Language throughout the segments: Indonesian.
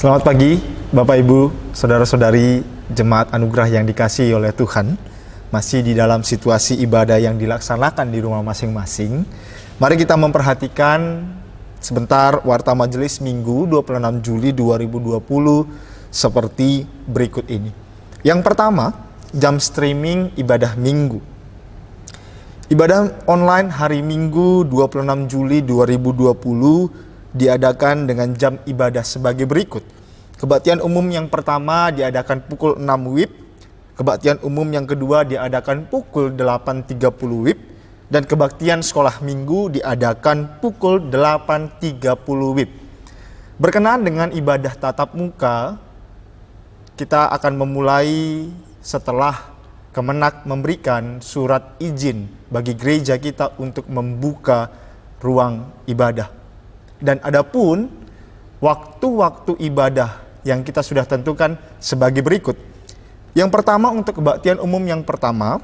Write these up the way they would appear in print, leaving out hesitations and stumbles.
Selamat pagi, Bapak Ibu, Saudara-saudari Jemaat Anugerah yang dikasihi oleh Tuhan. Masih di dalam situasi ibadah yang dilaksanakan di rumah masing-masing. Mari kita memperhatikan sebentar warta majelis Minggu 26 Juli 2020 seperti berikut ini. Yang pertama, jam streaming ibadah Minggu. Ibadah online hari Minggu 26 Juli 2020 diadakan dengan jam ibadah sebagai berikut. Kebaktian umum yang pertama diadakan pukul 6 WIB, kebaktian umum yang kedua diadakan pukul 8.30 WIB, dan kebaktian sekolah minggu diadakan pukul 8.30 WIB. Berkenaan dengan ibadah tatap muka, kita akan memulai setelah Kemenak memberikan surat izin bagi gereja kita untuk membuka ruang ibadah. Dan adapun waktu-waktu ibadah yang kita sudah tentukan sebagai berikut. Yang pertama untuk kebaktian umum yang pertama,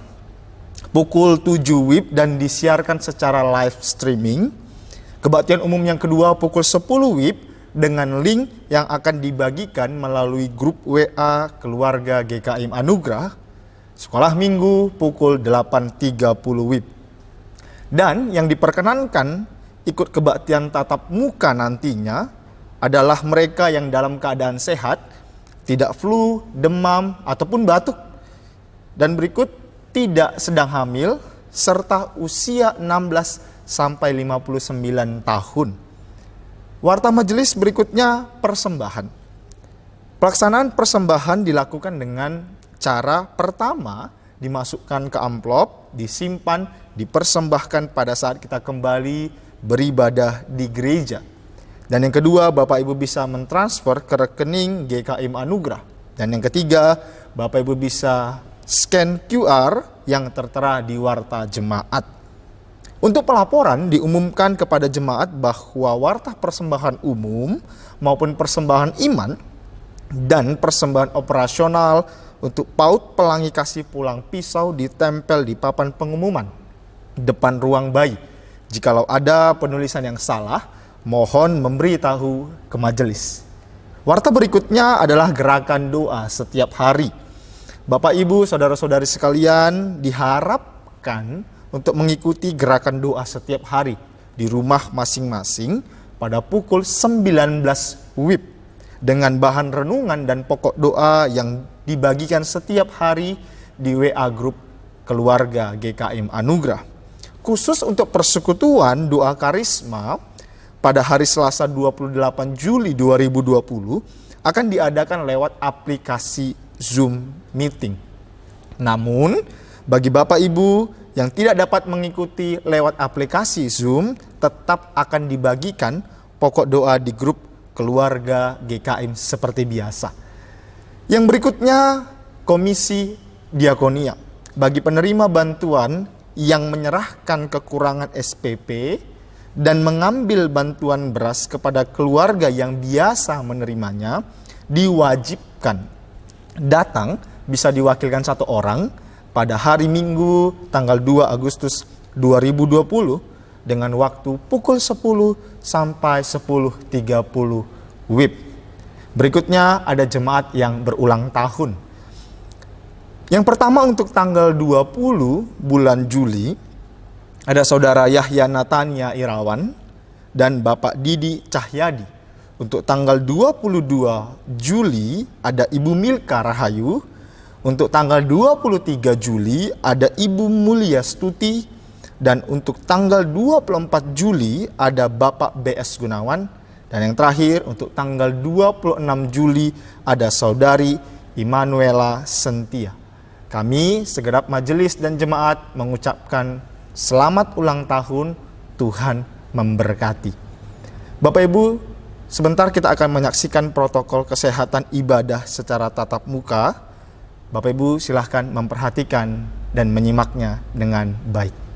pukul 7 WIB dan disiarkan secara live streaming. Kebaktian umum yang kedua pukul 10 WIB dengan link yang akan dibagikan melalui grup WA keluarga GKIM Anugerah. Sekolah minggu pukul 8.30 WIB. Dan yang diperkenankan ikut kebaktian tatap muka nantinya adalah mereka yang dalam keadaan sehat, tidak flu, demam, ataupun batuk. Dan berikut tidak sedang hamil, serta usia 16 sampai 59 tahun. Warta majelis berikutnya persembahan. Pelaksanaan persembahan dilakukan dengan cara pertama dimasukkan ke amplop, disimpan, dipersembahkan pada saat kita kembali beribadah di gereja. Dan yang kedua, Bapak Ibu bisa mentransfer ke rekening GKIM Anugerah. Dan yang ketiga, Bapak Ibu bisa scan QR yang tertera di warta jemaat. Untuk pelaporan diumumkan kepada jemaat bahwa warta persembahan umum maupun persembahan iman dan persembahan operasional untuk PAUD Pelangi Kasih Pulang Pisau ditempel di papan pengumuman depan ruang bayi. Jikalau ada penulisan yang salah, mohon memberitahu ke majelis. Warta berikutnya adalah gerakan doa setiap hari. Bapak, Ibu, saudara-saudari sekalian diharapkan untuk mengikuti gerakan doa setiap hari di rumah masing-masing pada pukul 19 WIB dengan bahan renungan dan pokok doa yang dibagikan setiap hari di WA grup keluarga GKIM Anugerah. Khusus untuk persekutuan doa karisma pada hari Selasa 28 Juli 2020 akan diadakan lewat aplikasi Zoom Meeting. Namun, bagi Bapak Ibu yang tidak dapat mengikuti lewat aplikasi Zoom, tetap akan dibagikan pokok doa di grup keluarga GKIM seperti biasa. Yang berikutnya, Komisi Diakonia. Bagi penerima bantuan yang menyerahkan kekurangan SPP dan mengambil bantuan beras kepada keluarga yang biasa menerimanya, diwajibkan datang, bisa diwakilkan satu orang, pada hari Minggu tanggal 2 Agustus 2020 dengan waktu pukul 10 sampai 10.30 WIB. Berikutnya ada jemaat yang berulang tahun. Yang pertama untuk tanggal 20 bulan Juli, ada Saudara Yahya Natania Irawan dan Bapak Didi Cahyadi. Untuk tanggal 22 Juli ada Ibu Milka Rahayu. Untuk tanggal 23 Juli ada Ibu Mulia Stuti. Dan untuk tanggal 24 Juli ada Bapak BS Gunawan. Dan yang terakhir untuk tanggal 26 Juli ada Saudari Immanuela Sentia. Kami segenap majelis dan jemaat mengucapkan selamat ulang tahun, Tuhan memberkati. Bapak Ibu, sebentar kita akan menyaksikan protokol kesehatan ibadah secara tatap muka. Bapak Ibu silahkan memperhatikan dan menyimaknya dengan baik.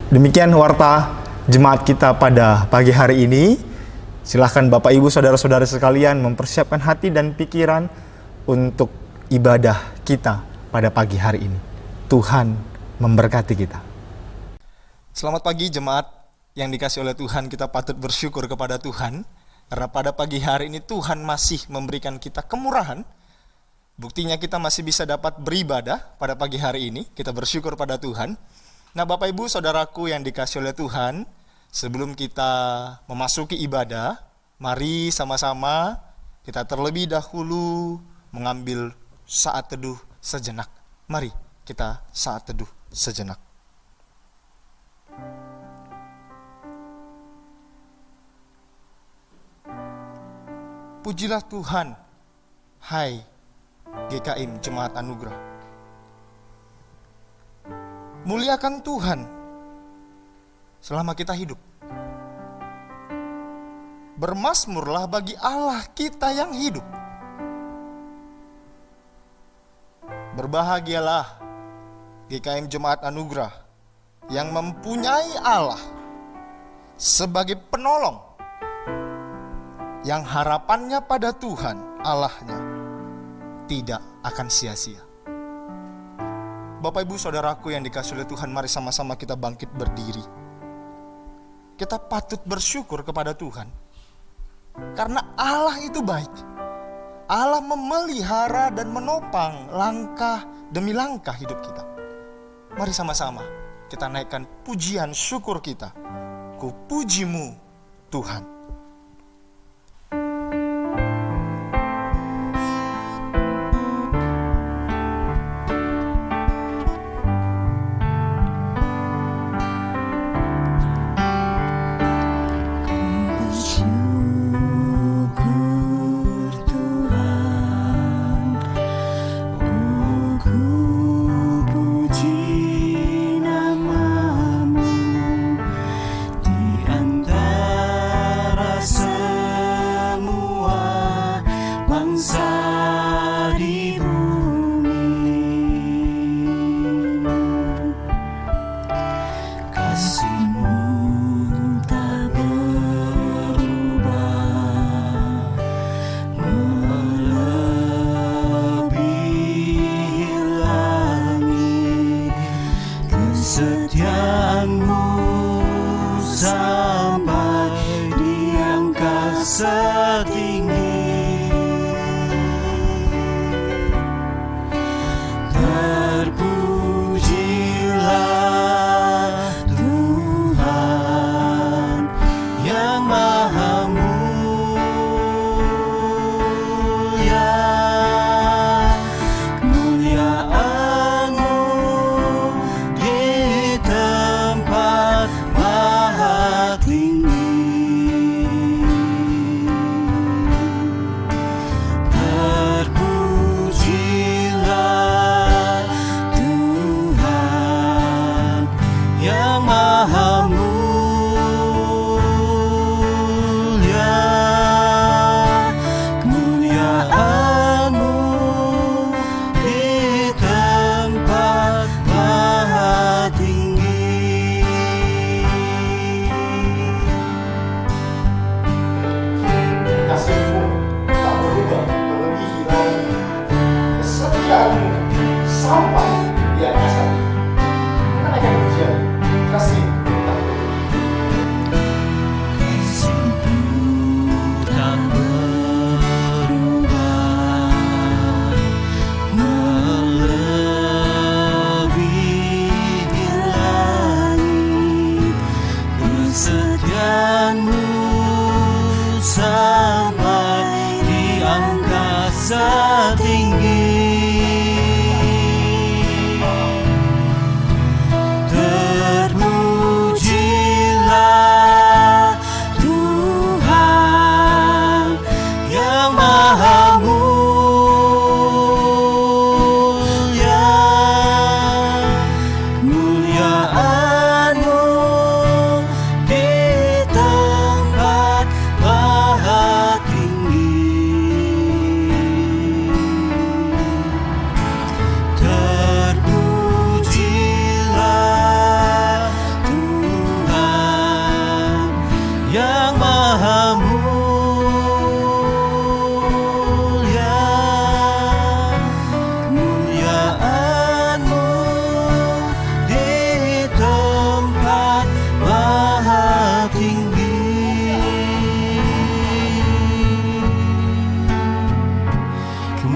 Demikian warta jemaat kita pada pagi hari ini. Silahkan Bapak Ibu Saudara-saudara sekalian mempersiapkan hati dan pikiran untuk ibadah kita pada pagi hari ini. Tuhan memberkati kita. Selamat pagi jemaat yang dikasih oleh Tuhan. Kita patut bersyukur kepada Tuhan karena pada pagi hari ini Tuhan masih memberikan kita kemurahan. Buktinya kita masih bisa dapat beribadah pada pagi hari ini. Kita bersyukur pada Tuhan. Nah, Bapak Ibu Saudaraku yang dikasih oleh Tuhan, sebelum kita memasuki ibadah, mari sama-sama kita terlebih dahulu mengambil saat teduh sejenak. Mari kita saat teduh sejenak. Pujilah Tuhan, hai GKIM Jemaat Anugerah. Muliakan Tuhan selama kita hidup. Bermazmurlah bagi Allah kita yang hidup. Berbahagialah GKIM Jemaat Anugerah yang mempunyai Allah sebagai penolong, yang harapannya pada Tuhan Allahnya tidak akan sia-sia. Bapak Ibu Saudaraku yang dikasih oleh Tuhan, mari sama-sama kita bangkit berdiri. Kita patut bersyukur kepada Tuhan karena Allah itu baik. Allah memelihara dan menopang langkah demi langkah hidup kita. Mari sama-sama kita naikkan pujian syukur kita. Ku pujimu Tuhan.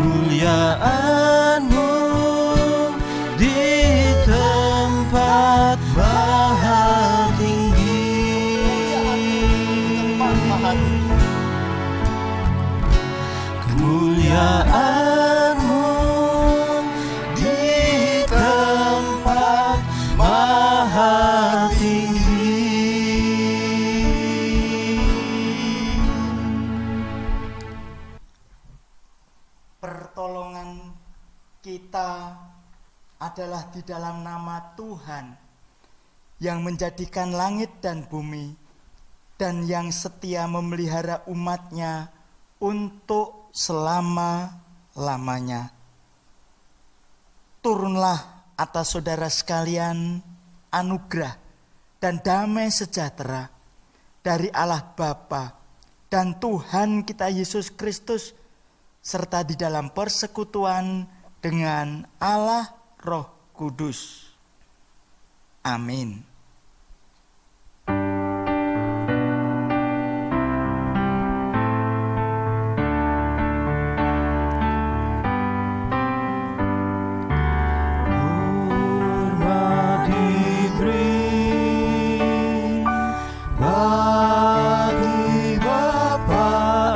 kemuliaan-Mu di tempat maha tinggi. Kemuliaan-Mu di tempat maha tinggi. Pertolongan kita adalah di dalam nama Tuhan yang menjadikan langit dan bumi dan yang setia memelihara umatnya untuk selama-lamanya. Turunlah atas saudara sekalian anugerah dan damai sejahtera dari Allah Bapa dan Tuhan kita Yesus Kristus, serta di dalam persekutuan dengan Allah Roh Kudus. Amin. Hormat diberi bagi Bapa,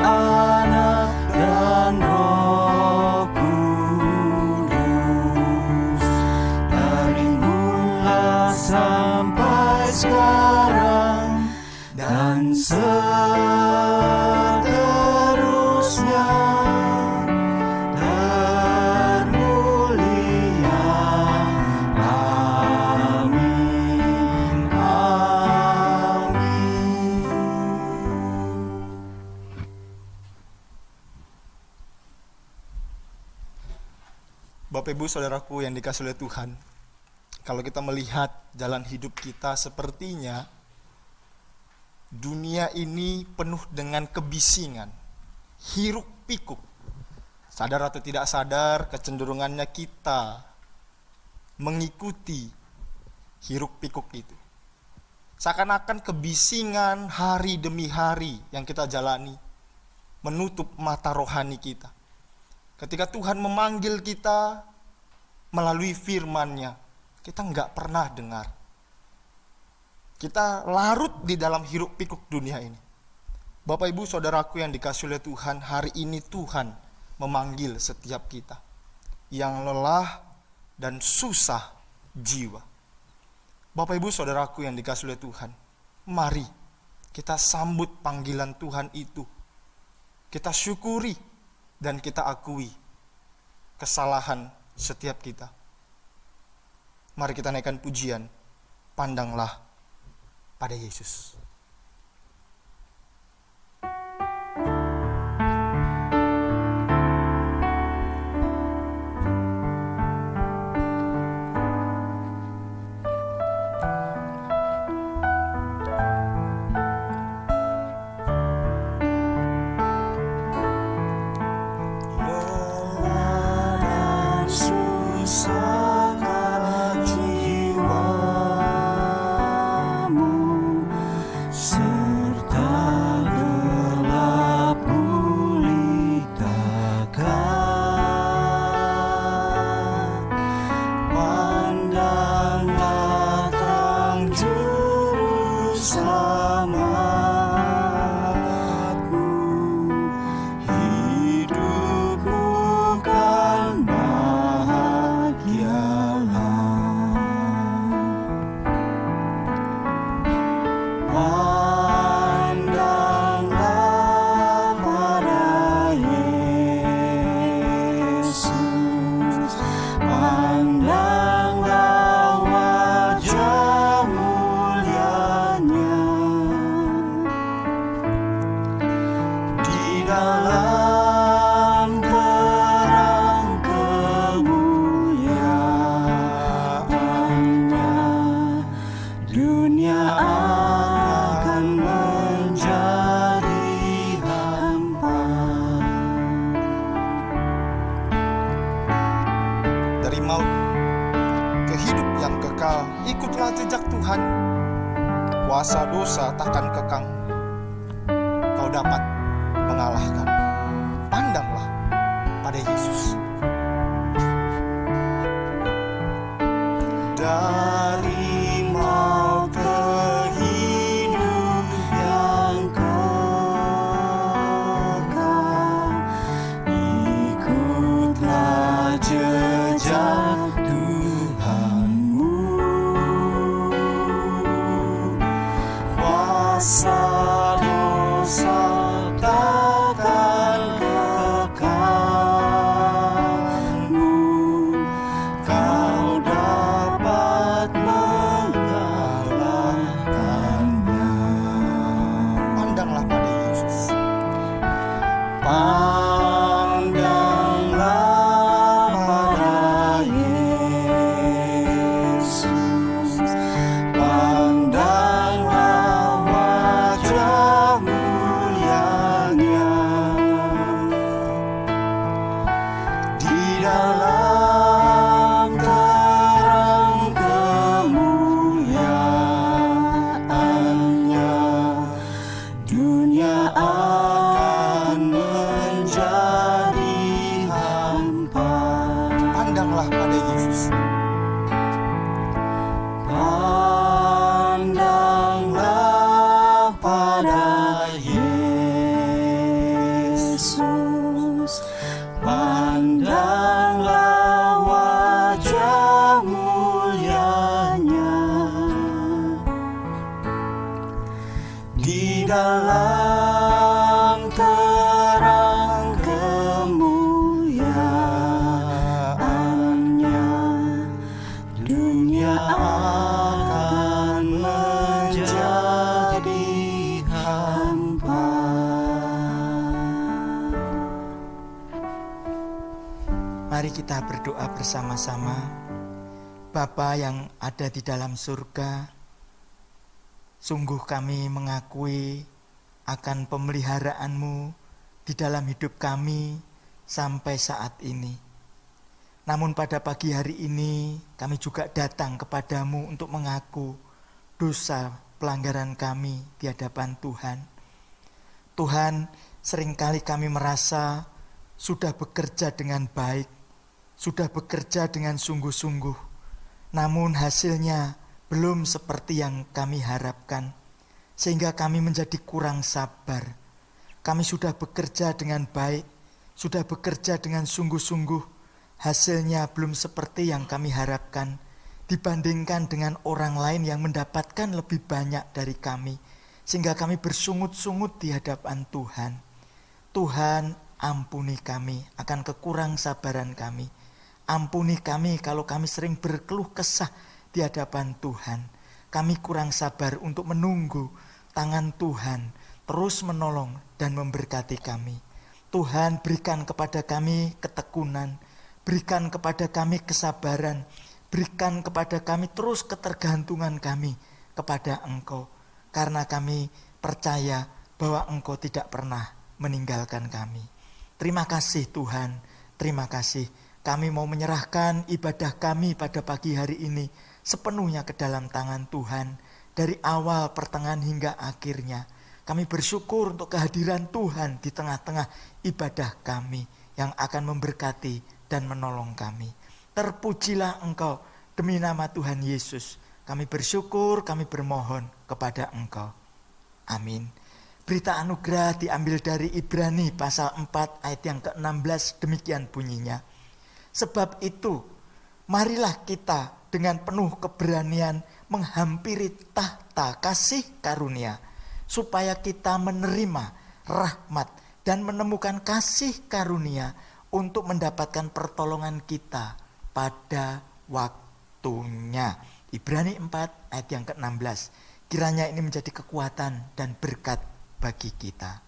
Anak, dan Roh Kudus, dari mula sampai sekarang dan seterusnya. Termulia, amin, amin. Bapak Ibu Saudaraku yang dikasihi oleh Tuhan, kalau kita melihat jalan hidup kita, sepertinya dunia ini penuh dengan kebisingan, hiruk pikuk. Sadar atau tidak sadar, kecenderungannya kita mengikuti hiruk pikuk itu. Seakan-akan kebisingan hari demi hari yang kita jalani menutup mata rohani kita. Ketika Tuhan memanggil kita melalui firman-Nya, kita nggak pernah dengar. Kita larut di dalam hiruk pikuk dunia ini. Bapak Ibu Saudaraku yang dikasihi oleh Tuhan, hari ini Tuhan memanggil setiap kita yang lelah dan susah jiwa. Bapak Ibu Saudaraku yang dikasihi oleh Tuhan, mari kita sambut panggilan Tuhan itu. Kita syukuri dan kita akui kesalahan setiap kita. Mari kita naikkan pujian, pandanglah pada Yesus. Ikutlah jejak Tuhan, kuasa dosa takkan kekang, kau dapat mengalahkan. Pandanglah pada Yesus. Dari maut ke hidup yang kekal, ikutlah jejak Tuhanmu. Kuasa dosa takkan kekalmu, kau dapat mengalahkannya. Pandanglah pada Yesus. Pandanglah pada Yesus, pandanglah wajah mulianya. Di dalam terang kemuliaannya, dunia akan menjadi hampa. Pandanglah pada Yesus. Pandanglah pada Yesus, pandanglah wajah mulianya. Di dalam terang kemuliaannya, dunia akan menjadi hampa. Mari kita berdoa bersama-sama. Bapa yang ada di dalam surga, sungguh kami mengakui akan pemeliharaan-Mu di dalam hidup kami sampai saat ini. Namun pada pagi hari ini kami juga datang kepadamu untuk mengaku dosa pelanggaran kami di hadapan Tuhan. Tuhan, seringkali kami merasa sudah bekerja dengan baik, sudah bekerja dengan sungguh-sungguh, namun hasilnya belum seperti yang kami harapkan, sehingga kami menjadi kurang sabar. Kami sudah bekerja dengan baik, sudah bekerja dengan sungguh-sungguh, hasilnya belum seperti yang kami harapkan, dibandingkan dengan orang lain yang mendapatkan lebih banyak dari kami, sehingga kami bersungut-sungut di hadapan Tuhan. Tuhan, ampuni kami akan kekurang sabaran kami. Ampuni kami kalau kami sering berkeluh kesah di hadapan Tuhan. Kami kurang sabar untuk menunggu tangan Tuhan terus menolong dan memberkati kami. Tuhan, berikan kepada kami ketekunan, berikan kepada kami kesabaran, berikan kepada kami terus ketergantungan kami kepada Engkau, karena kami percaya bahwa Engkau tidak pernah meninggalkan kami. Terima kasih Tuhan, terima kasih. Kami mau menyerahkan ibadah kami pada pagi hari ini sepenuhnya ke dalam tangan Tuhan. Dari awal, pertengahan hingga akhirnya. Kami bersyukur untuk kehadiran Tuhan di tengah-tengah ibadah kami yang akan memberkati dan menolong kami. Terpujilah Engkau demi nama Tuhan Yesus. Kami bersyukur, kami bermohon kepada Engkau. Amin. Berita anugerah diambil dari Ibrani pasal 4 ayat yang ke-16, demikian bunyinya. Sebab itu, marilah kita dengan penuh keberanian menghampiri tahta kasih karunia, supaya kita menerima rahmat dan menemukan kasih karunia untuk mendapatkan pertolongan kita pada waktunya. Ibrani 4 ayat yang ke-16. Kiranya ini menjadi kekuatan dan berkat bagi kita.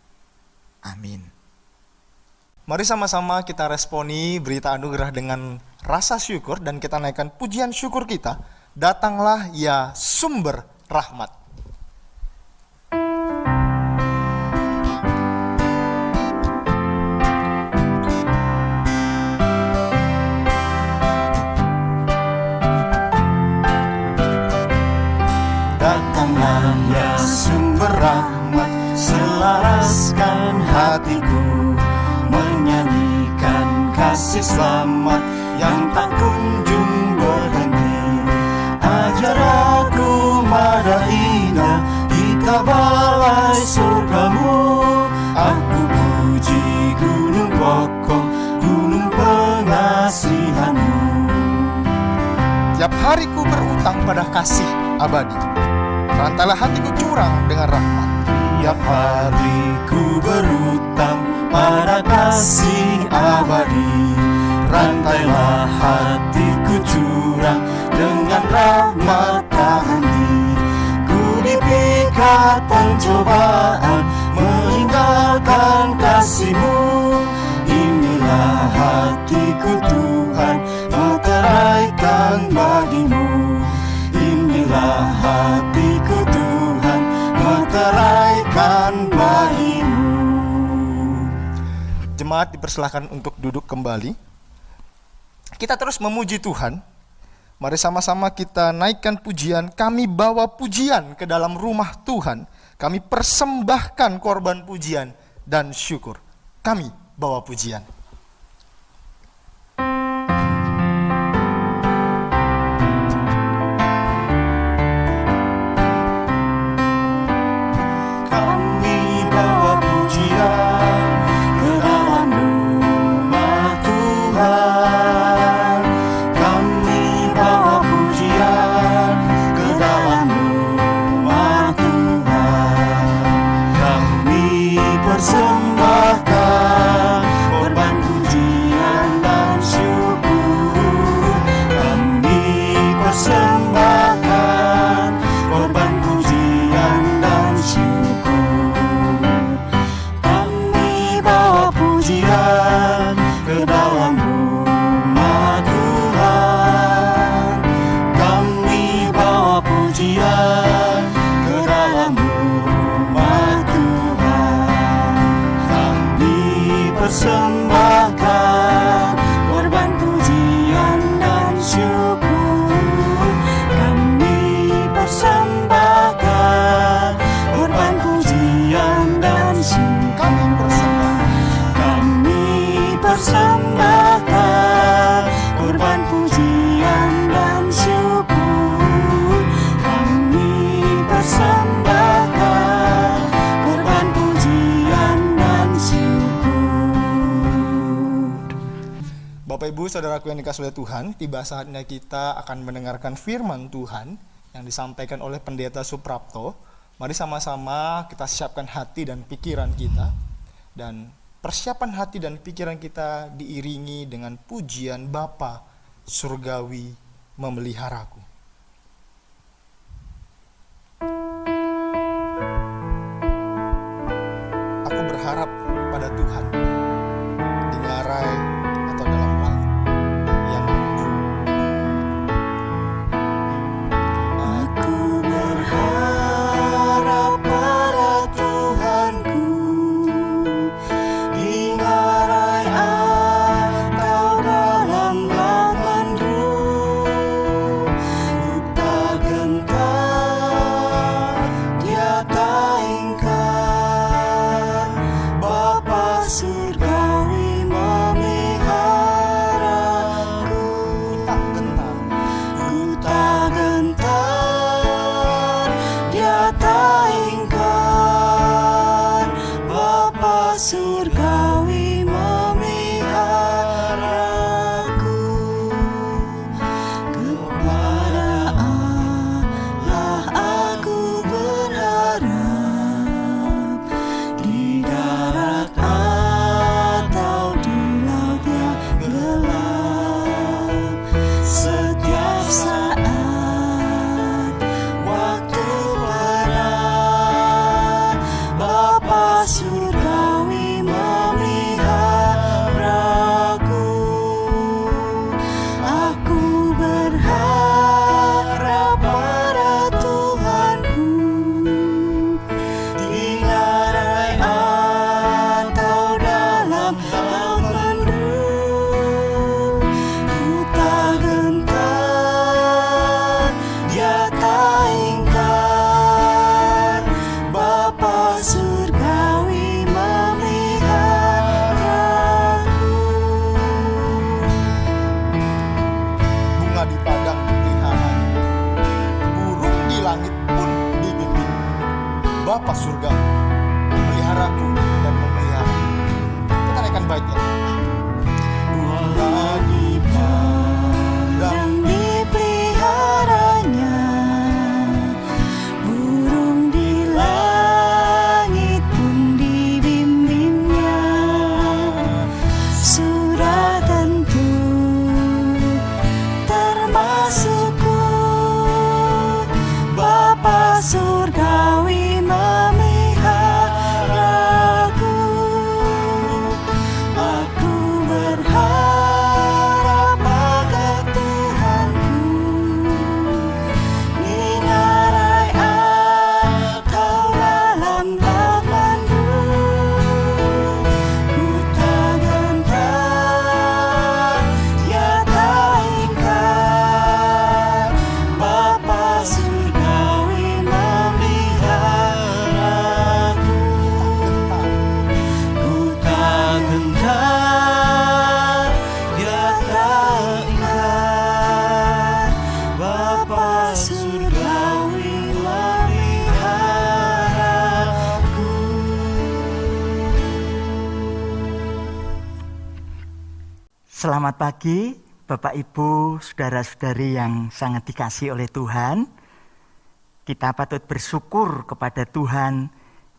Amin. Mari sama-sama kita responi berita anugerah dengan rasa syukur dan kita naikkan pujian syukur kita. Datanglah ya sumber rahmat. Datanglah ya sumber rahmat, selaraskan hatiku menyanyikan kasih selamat yang tak kunjung berhenti. Ajar aku mada indah di balai surgamu. Aku puji gunung kokoh, gunung pengasihanmu. Tiap hari ku berutang pada kasih abadi, rantailah hatiku curang dengan rahmat. Tiap hari ku berutang pada kasih abadi, rantailah hatiku curang dengan rahmat tak henti. Ku dipikat pencobaan, meninggalkan kasih-Mu. Inilah hatiku Tuhan, meteraikan bagi-Mu. Inilah hatiku Tuhan, meteraikan bagi-Mu. Jemaat dipersilahkan untuk duduk kembali. Kita terus memuji Tuhan. Mari sama-sama kita naikkan pujian. Kami bawa pujian ke dalam rumah Tuhan. Kami persembahkan korban pujian dan syukur. Kami bawa pujian. Kami bawa pujian ke dalam rumah Tuhan. Kami bawa pujian ke dalam rumah Tuhan. Kami persembahkan korban pujian dan syukur. Kami persembahkan korban pujian dan syukur. Kami bawa pujian ke dalam rumah Tuhan. Kami bawa pujian ke dalam rumah Tuhan. Kami persembahkan korban pujian dan syukur. Kami persembahkan korban pujian dan syukur. Kami persembahkan korban pujian dan syukur. Kami persembahkan korban pujian dan syukur. Bapak Ibu Saudaraku yang dikasihi oleh Tuhan, tiba saatnya kita akan mendengarkan firman Tuhan yang disampaikan oleh Pendeta Suprapto. Mari sama-sama kita siapkan hati dan pikiran kita, dan persiapan hati dan pikiran kita diiringi dengan pujian Bapa Surgawi memeliharaku. Aku berharap pada Tuhan di ngarai atau dalam langit yang menunjuk. Aku berharap pada Tuhanku di ngarai atau dalam lautan. Selamat pagi Bapak Ibu, saudara-saudari yang sangat dikasihi oleh Tuhan. Kita patut bersyukur kepada Tuhan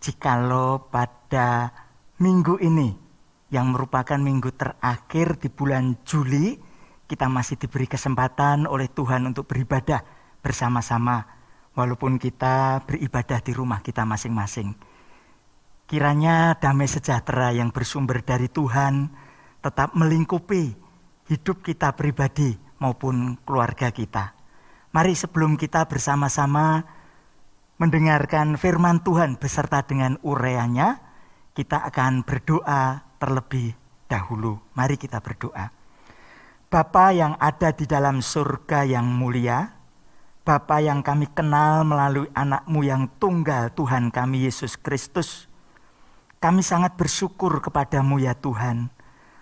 jikalau pada minggu ini yang merupakan minggu terakhir di bulan Juli, kita masih diberi kesempatan oleh Tuhan untuk beribadah bersama-sama walaupun kita beribadah di rumah kita masing-masing. Kiranya damai sejahtera yang bersumber dari Tuhan tetap melingkupi hidup kita pribadi maupun keluarga kita. Mari sebelum kita bersama-sama mendengarkan firman Tuhan beserta dengan urayanya, kita akan berdoa terlebih dahulu. Mari kita berdoa. Bapa yang ada di dalam surga yang mulia, Bapa yang kami kenal melalui anak-Mu yang tunggal Tuhan kami Yesus Kristus, kami sangat bersyukur kepadamu ya Tuhan,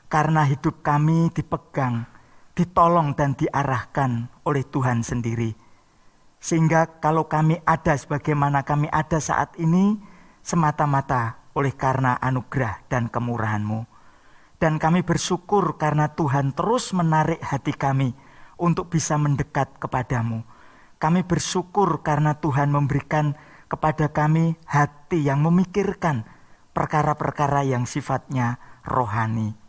karena hidup kami dipegang, ditolong dan diarahkan oleh Tuhan sendiri. Sehingga kalau kami ada sebagaimana kami ada saat ini, semata-mata oleh karena anugerah dan kemurahan-Mu. Dan kami bersyukur karena Tuhan terus menarik hati kami untuk bisa mendekat kepadamu. Kami bersyukur karena Tuhan memberikan kepada kami hati yang memikirkan perkara-perkara yang sifatnya rohani.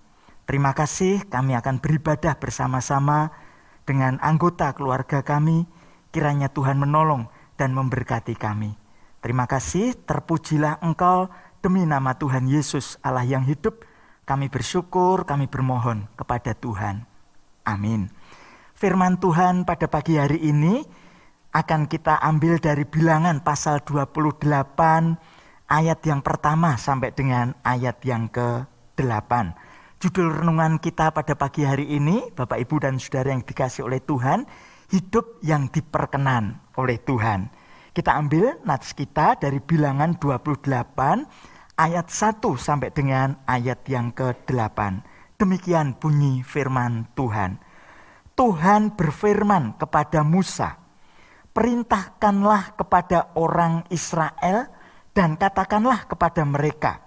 Terima kasih, kami akan beribadah bersama-sama dengan anggota keluarga kami. Kiranya Tuhan menolong dan memberkati kami. Terima kasih, terpujilah Engkau demi nama Tuhan Yesus Allah yang hidup. Kami bersyukur, kami bermohon kepada Tuhan. Amin. Firman Tuhan pada pagi hari ini akan kita ambil dari Bilangan pasal 28 ayat yang pertama sampai dengan ayat yang ke-8. Judul renungan kita pada pagi hari ini, Bapak Ibu dan Saudara yang dikasihi oleh Tuhan, hidup yang diperkenan oleh Tuhan. Kita ambil nats kita dari Bilangan 28 ayat 1 sampai dengan ayat yang ke-8. Demikian bunyi firman Tuhan. Tuhan berfirman kepada Musa, "Perintahkanlah kepada orang Israel dan katakanlah kepada mereka,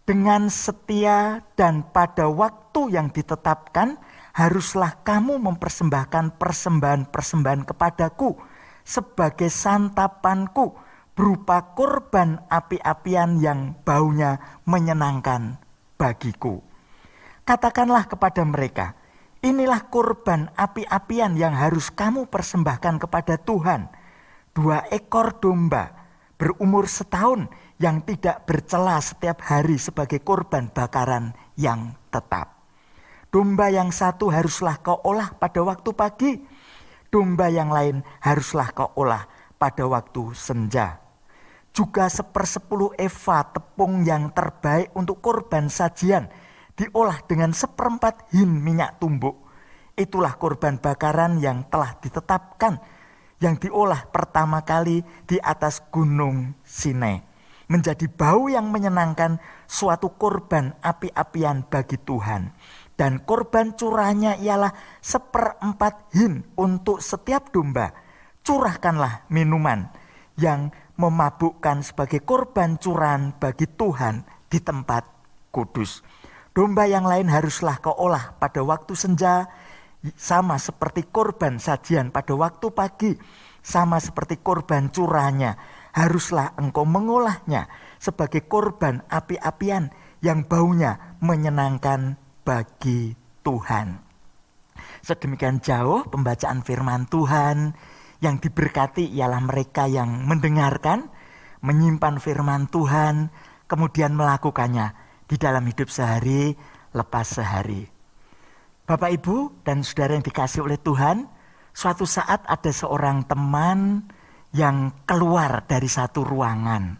dengan setia dan pada waktu yang ditetapkan, haruslah kamu mempersembahkan persembahan-persembahan kepadaku sebagai santapanku berupa korban api-apian yang baunya menyenangkan bagiku. Katakanlah kepada mereka, inilah korban api-apian yang harus kamu persembahkan kepada Tuhan, 2 ekor domba berumur setahun yang tidak bercela setiap hari sebagai korban bakaran yang tetap. Domba yang satu haruslah kau olah pada waktu pagi, domba yang lain haruslah kau olah pada waktu senja. Juga 1/10 eva tepung yang terbaik untuk korban sajian diolah dengan 1/4 hin minyak tumbuk. Itulah korban bakaran yang telah ditetapkan, yang diolah pertama kali di atas gunung Sinai, menjadi bau yang menyenangkan, suatu korban api-apian bagi Tuhan. Dan korban curahnya ialah 1/4 hin untuk setiap domba. Curahkanlah minuman yang memabukkan sebagai korban curahan bagi Tuhan di tempat kudus. Domba yang lain haruslah kau olah pada waktu senja, sama seperti korban sajian pada waktu pagi, sama seperti korban curahannya, haruslah engkau mengolahnya sebagai korban api-apian yang baunya menyenangkan bagi Tuhan." Sedemikian jauh pembacaan firman Tuhan. Yang diberkati ialah mereka yang mendengarkan, menyimpan firman Tuhan, kemudian melakukannya di dalam hidup sehari lepas sehari. Bapak, Ibu, dan saudara yang dikasihi oleh Tuhan, suatu saat ada seorang teman yang keluar dari satu ruangan.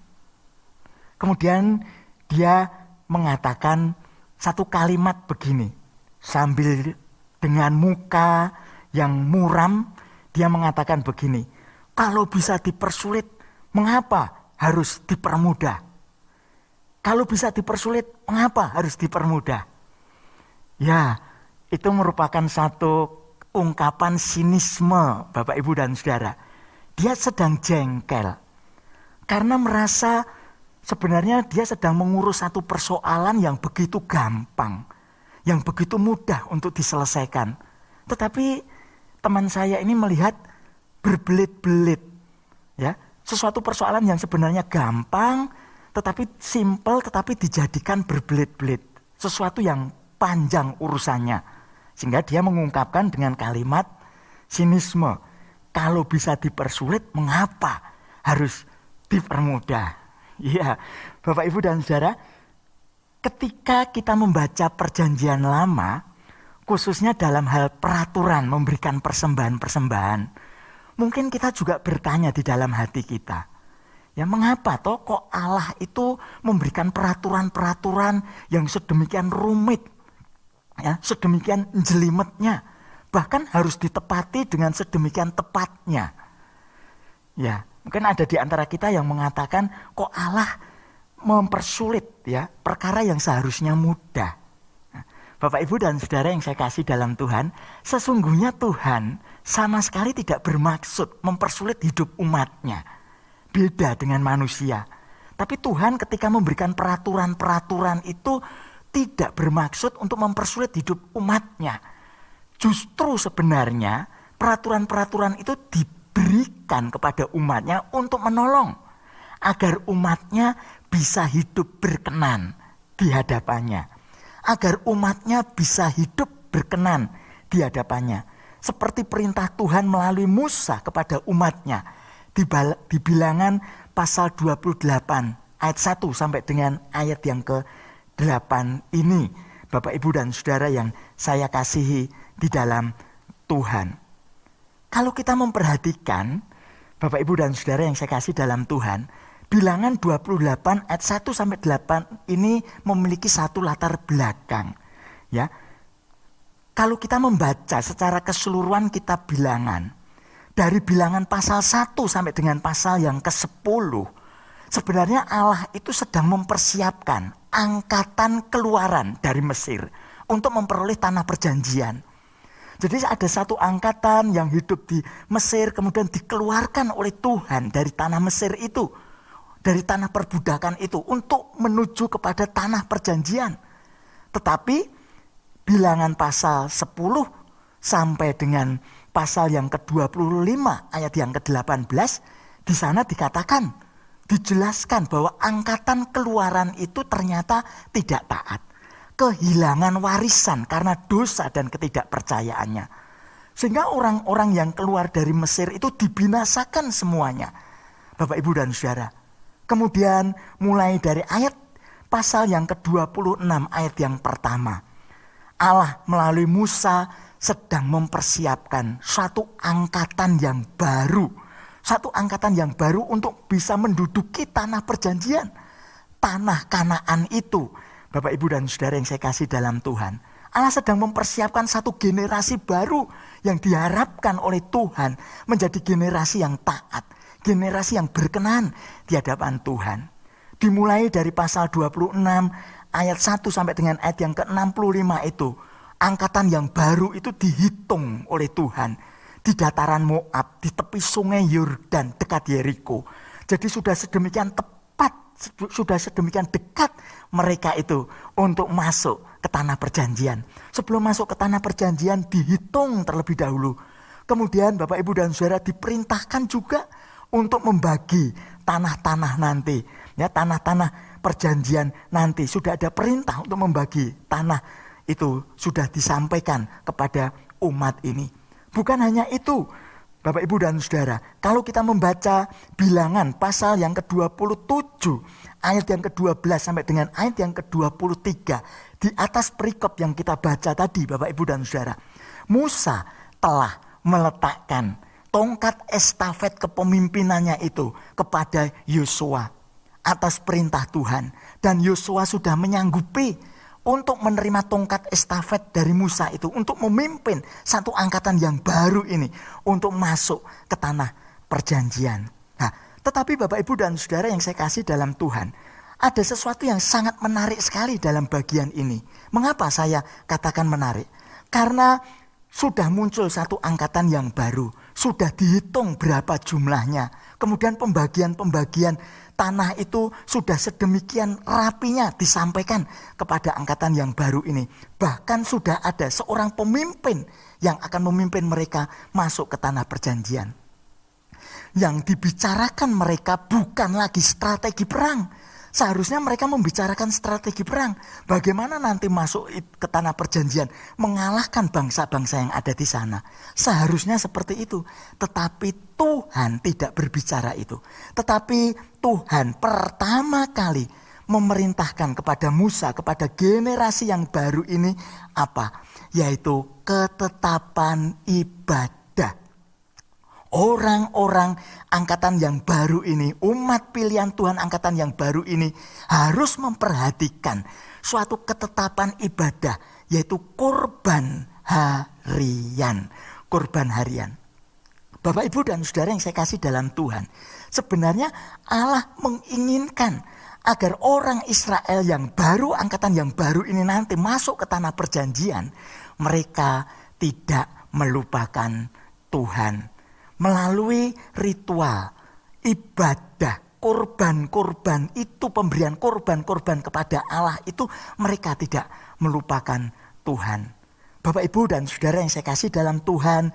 Kemudian dia mengatakan satu kalimat begini, sambil dengan muka yang muram, dia mengatakan begini, "Kalau bisa dipersulit, mengapa harus dipermudah? Kalau bisa dipersulit, mengapa harus dipermudah?" Ya, itu merupakan satu ungkapan sinisme Bapak, Ibu, dan Saudara. Dia sedang jengkel karena merasa sebenarnya dia sedang mengurus satu persoalan yang begitu gampang, yang begitu mudah untuk diselesaikan. Tetapi teman saya ini melihat berbelit-belit, ya, sesuatu persoalan yang sebenarnya gampang, tetapi simple, tetapi dijadikan berbelit-belit, sesuatu yang panjang urusannya, sehingga dia mengungkapkan dengan kalimat sinisme, kalau bisa dipersulit, mengapa harus dipermudah? Iya, Bapak Ibu dan Saudara, ketika kita membaca Perjanjian Lama, khususnya dalam hal peraturan memberikan persembahan-persembahan, mungkin kita juga bertanya di dalam hati kita, ya mengapa toh kok Allah itu memberikan peraturan-peraturan yang sedemikian rumit, ya sedemikian jelimetnya, bahkan harus ditepati dengan sedemikian tepatnya. Ya, mungkin ada di antara kita yang mengatakan kok Allah mempersulit ya perkara yang seharusnya mudah. Nah, Bapak Ibu dan Saudara yang saya kasih dalam Tuhan, sesungguhnya Tuhan sama sekali tidak bermaksud mempersulit hidup umatnya. Beda dengan manusia. Tapi Tuhan ketika memberikan peraturan-peraturan itu tidak bermaksud untuk mempersulit hidup umatnya. Justru sebenarnya peraturan-peraturan itu diberikan kepada umatnya untuk menolong agar umatnya bisa hidup berkenan di hadapannya. Agar umatnya bisa hidup berkenan di hadapannya. Seperti perintah Tuhan melalui Musa kepada umatnya. Di Bilangan pasal 28 ayat 1 sampai dengan ayat yang ke-8 ini. Bapak Ibu dan Saudara yang saya kasihi di dalam Tuhan. Kalau kita memperhatikan, Bapak Ibu dan Saudara yang saya kasih dalam Tuhan, Bilangan 28 ayat 1 sampai 8 ini memiliki satu latar belakang. Ya. Kalau kita membaca secara keseluruhan kitab Bilangan, dari Bilangan pasal 1 sampai dengan pasal yang ke-10, sebenarnya Allah itu sedang mempersiapkan angkatan keluaran dari Mesir untuk memperoleh tanah perjanjian. Jadi ada satu angkatan yang hidup di Mesir kemudian dikeluarkan oleh Tuhan dari tanah Mesir itu, dari tanah perbudakan itu untuk menuju kepada tanah perjanjian. Tetapi Bilangan pasal 10 sampai dengan pasal yang ke-25 ayat yang ke-18 di sana dikatakan, dijelaskan bahwa angkatan keluaran itu ternyata tidak taat. Kehilangan warisan karena dosa dan ketidakpercayaannya. Sehingga orang-orang yang keluar dari Mesir itu dibinasakan semuanya. Bapak Ibu dan Saudara. Kemudian mulai dari ayat pasal yang ke-26 ayat yang pertama. Allah melalui Musa sedang mempersiapkan satu angkatan yang baru. Satu angkatan yang baru untuk bisa menduduki tanah perjanjian. Tanah Kanaan itu. Bapak Ibu dan Saudara yang saya kasih dalam Tuhan. Allah sedang mempersiapkan satu generasi baru yang diharapkan oleh Tuhan menjadi generasi yang taat. Generasi yang berkenan di hadapan Tuhan. Dimulai dari pasal 26 ayat 1 sampai dengan ayat yang ke-65 itu. Angkatan yang baru itu dihitung oleh Tuhan. Di dataran Moab, di tepi sungai Yordan dekat Yeriko. Jadi sudah sedemikian tepat, sudah sedemikian dekat mereka itu untuk masuk ke tanah perjanjian. Sebelum masuk ke tanah perjanjian dihitung terlebih dahulu. Kemudian Bapak Ibu dan Saudara diperintahkan juga untuk membagi tanah-tanah nanti. Ya, tanah-tanah perjanjian nanti. Sudah ada perintah untuk membagi tanah itu sudah disampaikan kepada umat ini. Bukan hanya itu, Bapak Ibu dan Saudara. Kalau kita membaca Bilangan pasal yang ke-27, ayat yang ke-12 sampai dengan ayat yang ke-23. Di atas perikop yang kita baca tadi, Bapak Ibu dan Saudara. Musa telah meletakkan tongkat estafet kepemimpinannya itu kepada Yosua atas perintah Tuhan. Dan Yosua sudah menyanggupi untuk menerima tongkat estafet dari Musa itu. Untuk memimpin satu angkatan yang baru ini. Untuk masuk ke tanah perjanjian. Nah, tetapi Bapak Ibu dan Saudara yang saya kasih dalam Tuhan. Ada sesuatu yang sangat menarik sekali dalam bagian ini. Mengapa saya katakan menarik? Karena sudah muncul satu angkatan yang baru. Sudah dihitung berapa jumlahnya. Kemudian pembagian-pembagian tanah itu sudah sedemikian rapinya disampaikan kepada angkatan yang baru ini. Bahkan sudah ada seorang pemimpin yang akan memimpin mereka masuk ke tanah perjanjian. Yang dibicarakan mereka bukan lagi strategi perang. Seharusnya mereka membicarakan strategi perang. Bagaimana nanti masuk ke tanah perjanjian, mengalahkan bangsa-bangsa yang ada di sana. Seharusnya seperti itu. Tetapi Tuhan tidak berbicara itu. Tetapi Tuhan pertama kali memerintahkan kepada Musa, kepada generasi yang baru ini apa? Yaitu ketetapan ibadah. Orang-orang angkatan yang baru ini, umat pilihan Tuhan angkatan yang baru ini harus memperhatikan suatu ketetapan ibadah, yaitu kurban harian. Kurban harian. Bapak, Ibu, dan saudara yang saya kasih dalam Tuhan, sebenarnya Allah menginginkan agar orang Israel yang baru, angkatan yang baru ini nanti masuk ke tanah perjanjian, mereka tidak melupakan Tuhan. Melalui ritual, ibadah, korban-korban itu, pemberian korban-korban kepada Allah itu, mereka tidak melupakan Tuhan. Bapak, Ibu, dan saudara yang saya kasih dalam Tuhan,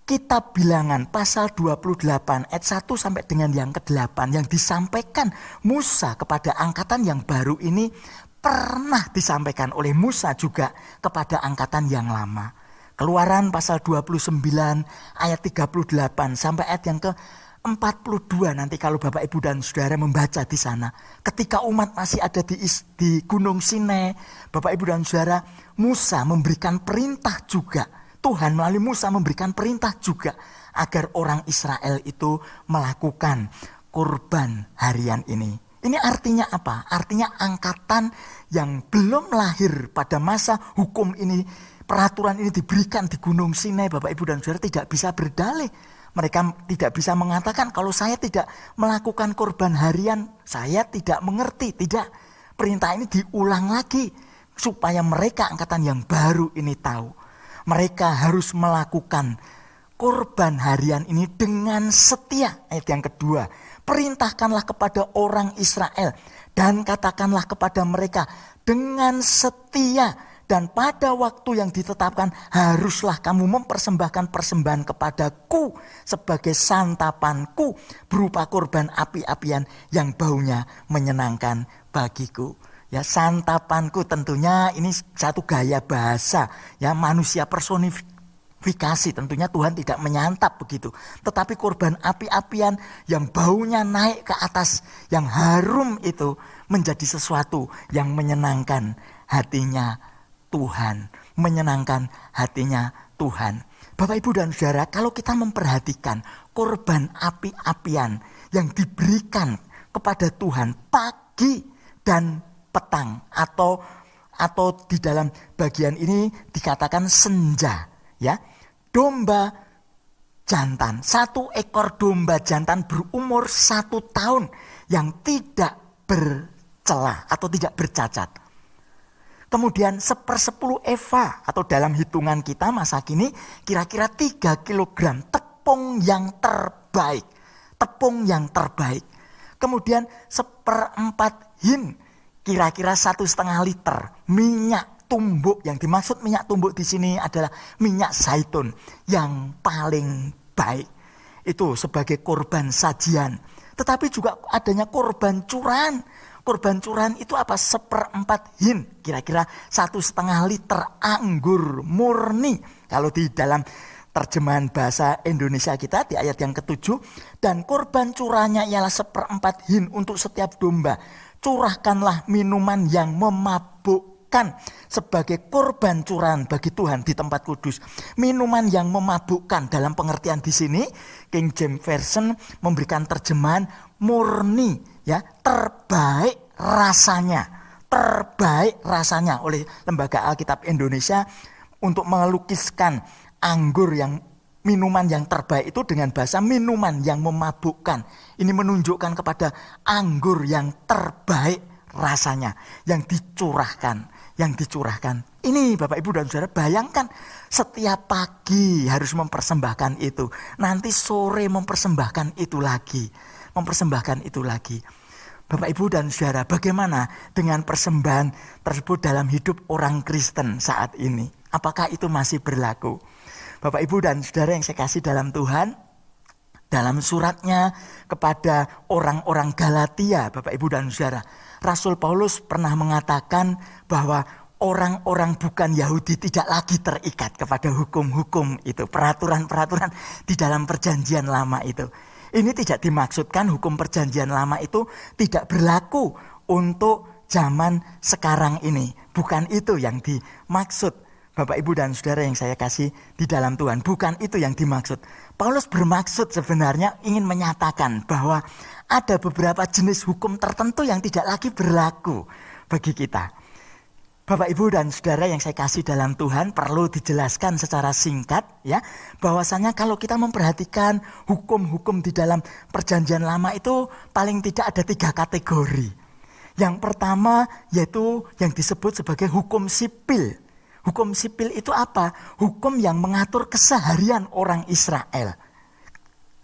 Kitab Bilangan pasal 28 ayat 1 sampai dengan yang ke-8 yang disampaikan Musa kepada angkatan yang baru ini pernah disampaikan oleh Musa juga kepada angkatan yang lama. Keluaran pasal 29 ayat 38 sampai ayat yang ke-42 nanti kalau Bapak, Ibu, dan saudara membaca di sana. Ketika umat masih ada di Gunung Sinai, Bapak, Ibu, dan saudara, Musa memberikan perintah juga. Tuhan melalui Musa memberikan perintah juga agar orang Israel itu melakukan kurban harian ini. Ini artinya apa? Artinya angkatan yang belum lahir pada masa hukum ini, peraturan ini diberikan di Gunung Sinai, Bapak, Ibu, dan saudara, tidak bisa berdalih. Mereka tidak bisa mengatakan kalau saya tidak melakukan kurban harian, saya tidak mengerti. Tidak, perintah ini diulang lagi supaya mereka angkatan yang baru ini tahu. Mereka harus melakukan kurban harian ini dengan setia. Ayat yang kedua, perintahkanlah kepada orang Israel dan katakanlah kepada mereka dengan setia. Dan pada waktu yang ditetapkan haruslah kamu mempersembahkan persembahan kepadaku sebagai santapanku berupa korban api-apian yang baunya menyenangkan bagiku. Ya, santapanku tentunya ini satu gaya bahasa ya, manusia personifikasi. Tentunya Tuhan tidak menyantap begitu. Tetapi korban api-apian yang baunya naik ke atas, yang harum itu menjadi sesuatu yang menyenangkan hatinya Tuhan, menyenangkan hatinya Tuhan. Bapak, Ibu, dan saudara, kalau kita memperhatikan korban api-apian yang diberikan kepada Tuhan pagi dan petang atau di dalam bagian ini dikatakan senja, ya. Domba jantan, 1 ekor domba jantan berumur 1 tahun yang tidak bercelah atau tidak bercacat. Kemudian 1/10 eva atau dalam hitungan kita masa kini kira-kira 3 kilogram tepung yang terbaik. Tepung yang terbaik. Kemudian 1/4 hin kira-kira 1,5 liter minyak tumbuk. Yang dimaksud minyak tumbuk di sini adalah minyak zaitun yang paling baik. Itu sebagai korban sajian. Tetapi juga adanya korban curahan. Korban curahan itu apa? 1/4 hin, kira-kira 1,5 liter anggur murni. Kalau di dalam terjemahan bahasa Indonesia kita di ayat yang ke-7. Dan korban curahannya ialah 1/4 hin untuk setiap domba. Curahkanlah minuman yang memabukkan sebagai korban curahan bagi Tuhan di tempat kudus. Minuman yang memabukkan dalam pengertian di sini King James Version memberikan terjemahan murni, ya, terbaik rasanya oleh Lembaga Alkitab Indonesia untuk melukiskan anggur yang minuman yang terbaik itu dengan bahasa minuman yang memabukkan. Ini menunjukkan kepada anggur yang terbaik rasanya, yang dicurahkan, yang dicurahkan. Ini Bapak Ibu dan Saudara, bayangkan setiap pagi harus mempersembahkan itu. Nanti sore mempersembahkan itu lagi. Mempersembahkan itu lagi. Bapak Ibu dan Saudara, bagaimana dengan persembahan tersebut dalam hidup orang Kristen saat ini? Apakah itu masih berlaku? Bapak Ibu dan Saudara yang saya kasih dalam Tuhan, dalam suratnya kepada orang-orang Galatia, Bapak Ibu dan Saudara, Rasul Paulus pernah mengatakan bahwa orang-orang bukan Yahudi tidak lagi terikat kepada hukum-hukum itu, peraturan-peraturan di dalam perjanjian lama itu. Ini tidak dimaksudkan hukum perjanjian lama itu tidak berlaku untuk zaman sekarang ini. Bukan itu yang dimaksud, Bapak Ibu dan Saudara yang saya kasih di dalam Tuhan. Bukan itu yang dimaksud. Paulus bermaksud sebenarnya ingin menyatakan bahwa ada beberapa jenis hukum tertentu yang tidak lagi berlaku bagi kita. Bapak Ibu dan Saudara yang saya kasih dalam Tuhan, perlu dijelaskan secara singkat ya, bahwasanya kalau kita memperhatikan hukum-hukum di dalam perjanjian lama itu paling tidak ada 3 kategori. Yang pertama yaitu yang disebut sebagai hukum sipil. Hukum sipil itu apa? Hukum yang mengatur keseharian orang Israel.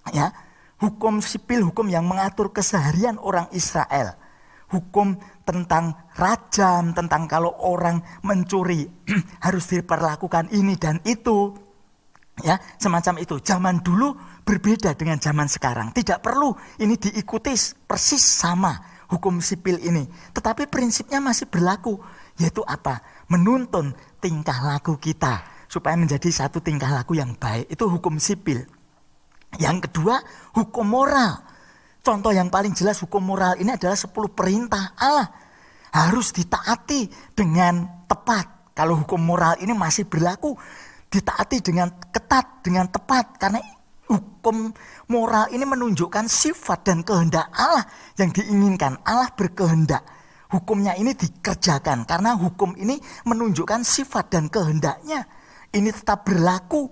Ya, hukum sipil, hukum yang mengatur keseharian orang Israel. Hukum tentang rajam, tentang kalau orang mencuri harus diperlakukan ini dan itu. Ya, semacam itu. Zaman dulu berbeda dengan zaman sekarang. Tidak perlu ini diikuti persis sama hukum sipil ini. Tetapi prinsipnya masih berlaku. Yaitu apa? Menuntun tingkah laku kita supaya menjadi satu tingkah laku yang baik. Itu hukum sipil. Yang kedua, hukum moral. Contoh yang paling jelas hukum moral ini adalah 10 perintah Allah. Harus ditaati dengan tepat. Kalau hukum moral ini masih berlaku, ditaati dengan ketat, dengan tepat. Karena hukum moral ini menunjukkan sifat dan kehendak Allah yang diinginkan. Allah berkehendak. Hukumnya ini dikerjakan karena hukum ini menunjukkan sifat dan kehendaknya. Ini tetap berlaku,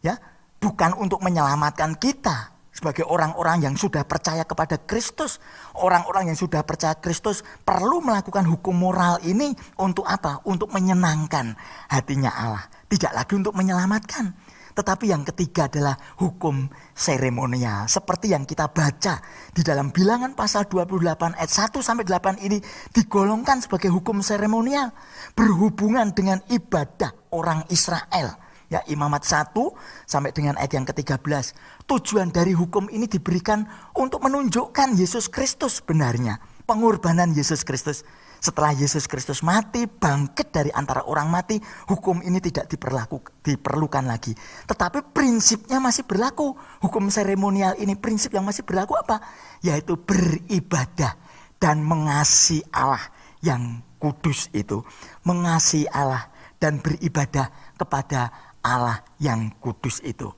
ya, bukan untuk menyelamatkan kita sebagai orang-orang yang sudah percaya kepada Kristus. Orang-orang yang sudah percaya Kristus perlu melakukan hukum moral ini untuk apa? Untuk menyenangkan hatinya Allah. Tidak lagi untuk menyelamatkan. Tetapi yang ketiga adalah hukum seremonial. Seperti yang kita baca di dalam Bilangan pasal 28 ayat 1-8 ini digolongkan sebagai hukum seremonial. Berhubungan dengan ibadah orang Israel. Ya, Imamat 1 sampai dengan ayat yang ke-13. Tujuan dari hukum ini diberikan untuk menunjukkan Yesus Kristus sebenarnya. Pengorbanan Yesus Kristus. Setelah Yesus Kristus mati, bangkit dari antara orang mati, hukum ini tidak diperlukan lagi. Tetapi prinsipnya masih berlaku. Hukum seremonial ini prinsip yang masih berlaku apa? Yaitu beribadah dan mengasihi Allah yang kudus itu. Mengasihi Allah dan beribadah kepada Allah yang kudus itu.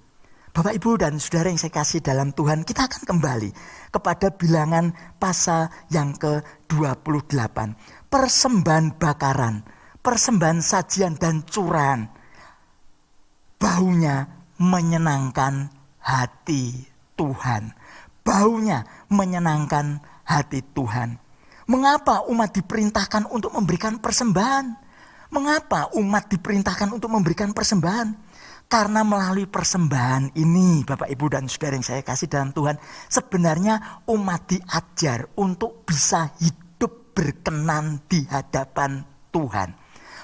Bapak, Ibu, dan Saudara yang saya kasih dalam Tuhan, kita akan kembali kepada Bilangan pasal yang ke-28. Persembahan bakaran, persembahan sajian dan curahan. Baunya menyenangkan hati Tuhan. Baunya menyenangkan hati Tuhan. Mengapa umat diperintahkan untuk memberikan persembahan? Mengapa umat diperintahkan untuk memberikan persembahan? Karena melalui persembahan ini, Bapak, Ibu, dan Saudara yang saya kasih dalam Tuhan, sebenarnya umat diajar untuk bisa hidup berkenan di hadapan Tuhan.